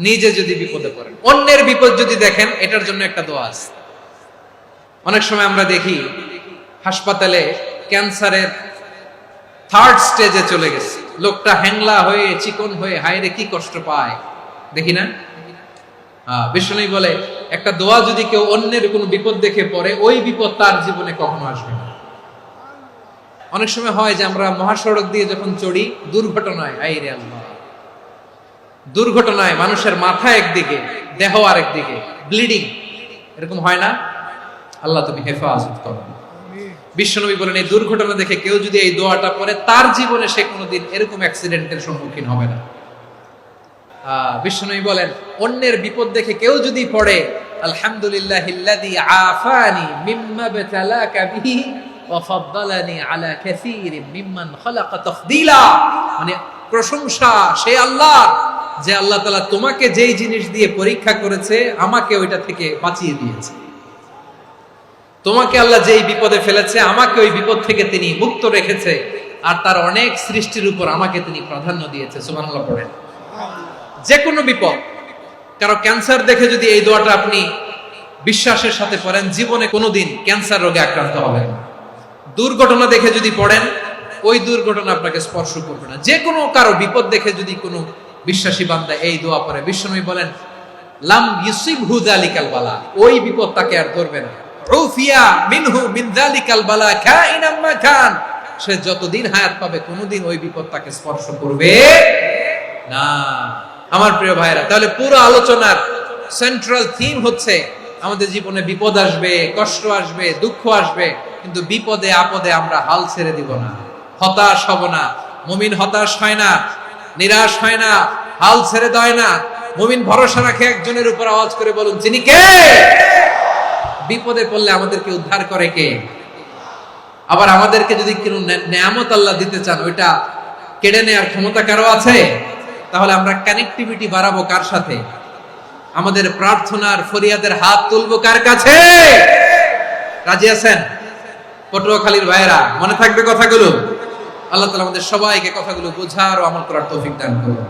নিজে যদি বিপদে পড়েন, অন্যের বিপদ যদি দেখেন, এটার জন্য একটা দোয়া আছে। অনেক সময় আমরা দেখি হাসপাতালে ক্যান্সারের 3rd স্টেজে চলে গেছে, লোকটা হ্যাংলা হয়ে চিকন হয়ে হায়রে কি কষ্ট পায়, দেখি না? বিষ্ণু বলে একটা দোয়া যদি কেউ অন্যের কোনো বিপদ দেখে পড়ে, ওই বিপদ তার জীবনে কখনো আসবে না। অনেক সময় হয় যে আমরা মহাসড়ক দিয়ে যখন চড়ি, দুর্ঘটনায়, আইরে আল্লাহ, দুর্ঘটনায় মানুষের মাথা একদিকে, দেহ আরেকদিকে, ব্লিডিং, এরকম হয় না? আল্লাহ তুমি হেফাজত করো। বিশ্বনবী বলেন এই দুর্ঘটনা দেখে কেউ যদি এই দোয়াটা পড়ে, তার জীবনে সে কোনোদিন এরকম অ্যাক্সিডেন্টের সম্মুখীন হবে না। বিশ্বনবী বলেন অন্যের বিপদ দেখে কেউ যদি পড়ে, আলহামদুলিল্লাহিল্লাযী আফানি মিম্মা বাতালাকা বিহি ওয়া ফাদ্দালানি আলা কাসীরিন মিম্মান খালাকা তাফদীলা, মানে প্রশংসা সে আল্লাহ, যে আল্লাহ তাআলা তোমাকে যেই জিনিস দিয়ে পরীক্ষা করেছে, আমাকে ওইটা থেকে বাঁচিয়ে দিয়েছে। তোমাকে আল্লাহ যেই বিপদে ফেলেছে, আমাকে ওই বিপদ থেকে তিনি মুক্ত রেখেছে, আর তার অনেক সৃষ্টির উপর আমাকে তিনি প্রাধান্য দিয়েছে। সুবহানাল্লাহ পড়েন। যে কোনো বিপদ, কারো ক্যান্সার দেখে যদি এই দোয়াটা আপনি বিশ্বাসের সাথে পড়েন, জীবনে কোনোদিন ক্যান্সার রোগে আক্রান্ত হবেন না। দুর্ঘটনা দেখে যদি পড়েন, ওই দুর্ঘটনা আপনাকে স্পর্শ করবে না। যে কোনো কারো বিপদ দেখে যদি কোনো বিশ্বাসী বান্দা এই দোয়া পড়ে, বিশ্বনবী বলেন লাম ইউসিবহু যালিকাল বালা, ওই বিপদ তাকে আর ধরবে না। উফিয়া মিনহু মিন যালিকাল বালা কাইনাম মা কান, সে যতদিন হায়াত পাবে কোনোদিন ওই বিপদ তাকে স্পর্শ করবে না। আমার প্রিয় ভাইরা, তাহলে পুরো আলোচনার সেন্ট্রাল থিম হচ্ছে আমাদের জীবনে বিপদ আসবে, কষ্ট আসবে, দুঃখ আসবে, কিন্তু বিপদে আপদে আমরা হাল ছেড়ে দিব না, হতাশ হব না। মুমিন হতাশ হয় না, নিরাশ হয় না, হাল ছেড়ে দেয় না। মুমিন ভরসা রাখে একজনের উপর। আওয়াজ করে বলুন, যিনি কে? বিপদে পড়লে আমাদেরকে উদ্ধার করে কে? আবার আমাদেরকে যদি কোনো নেয়ামত আল্লাহ দিতে চান, ওইটা কেড়ে নেওয়ার ক্ষমতা কারো আছে? তাহলে আমরা কানেক্টিভিটি বাড়াবো কার সাথে? আমাদের প্রার্থনার ফরিয়াদের হাত তুলবো কার কাছে? রাজি আছেন? পটুয়াখালীর ভাইয়েরা, মনে থাকবে কথাগুলো? আল্লাহ তাআলা আমাদের সবাইকে কথাগুলো বোঝার ও আমল করার তৌফিক দান করুন।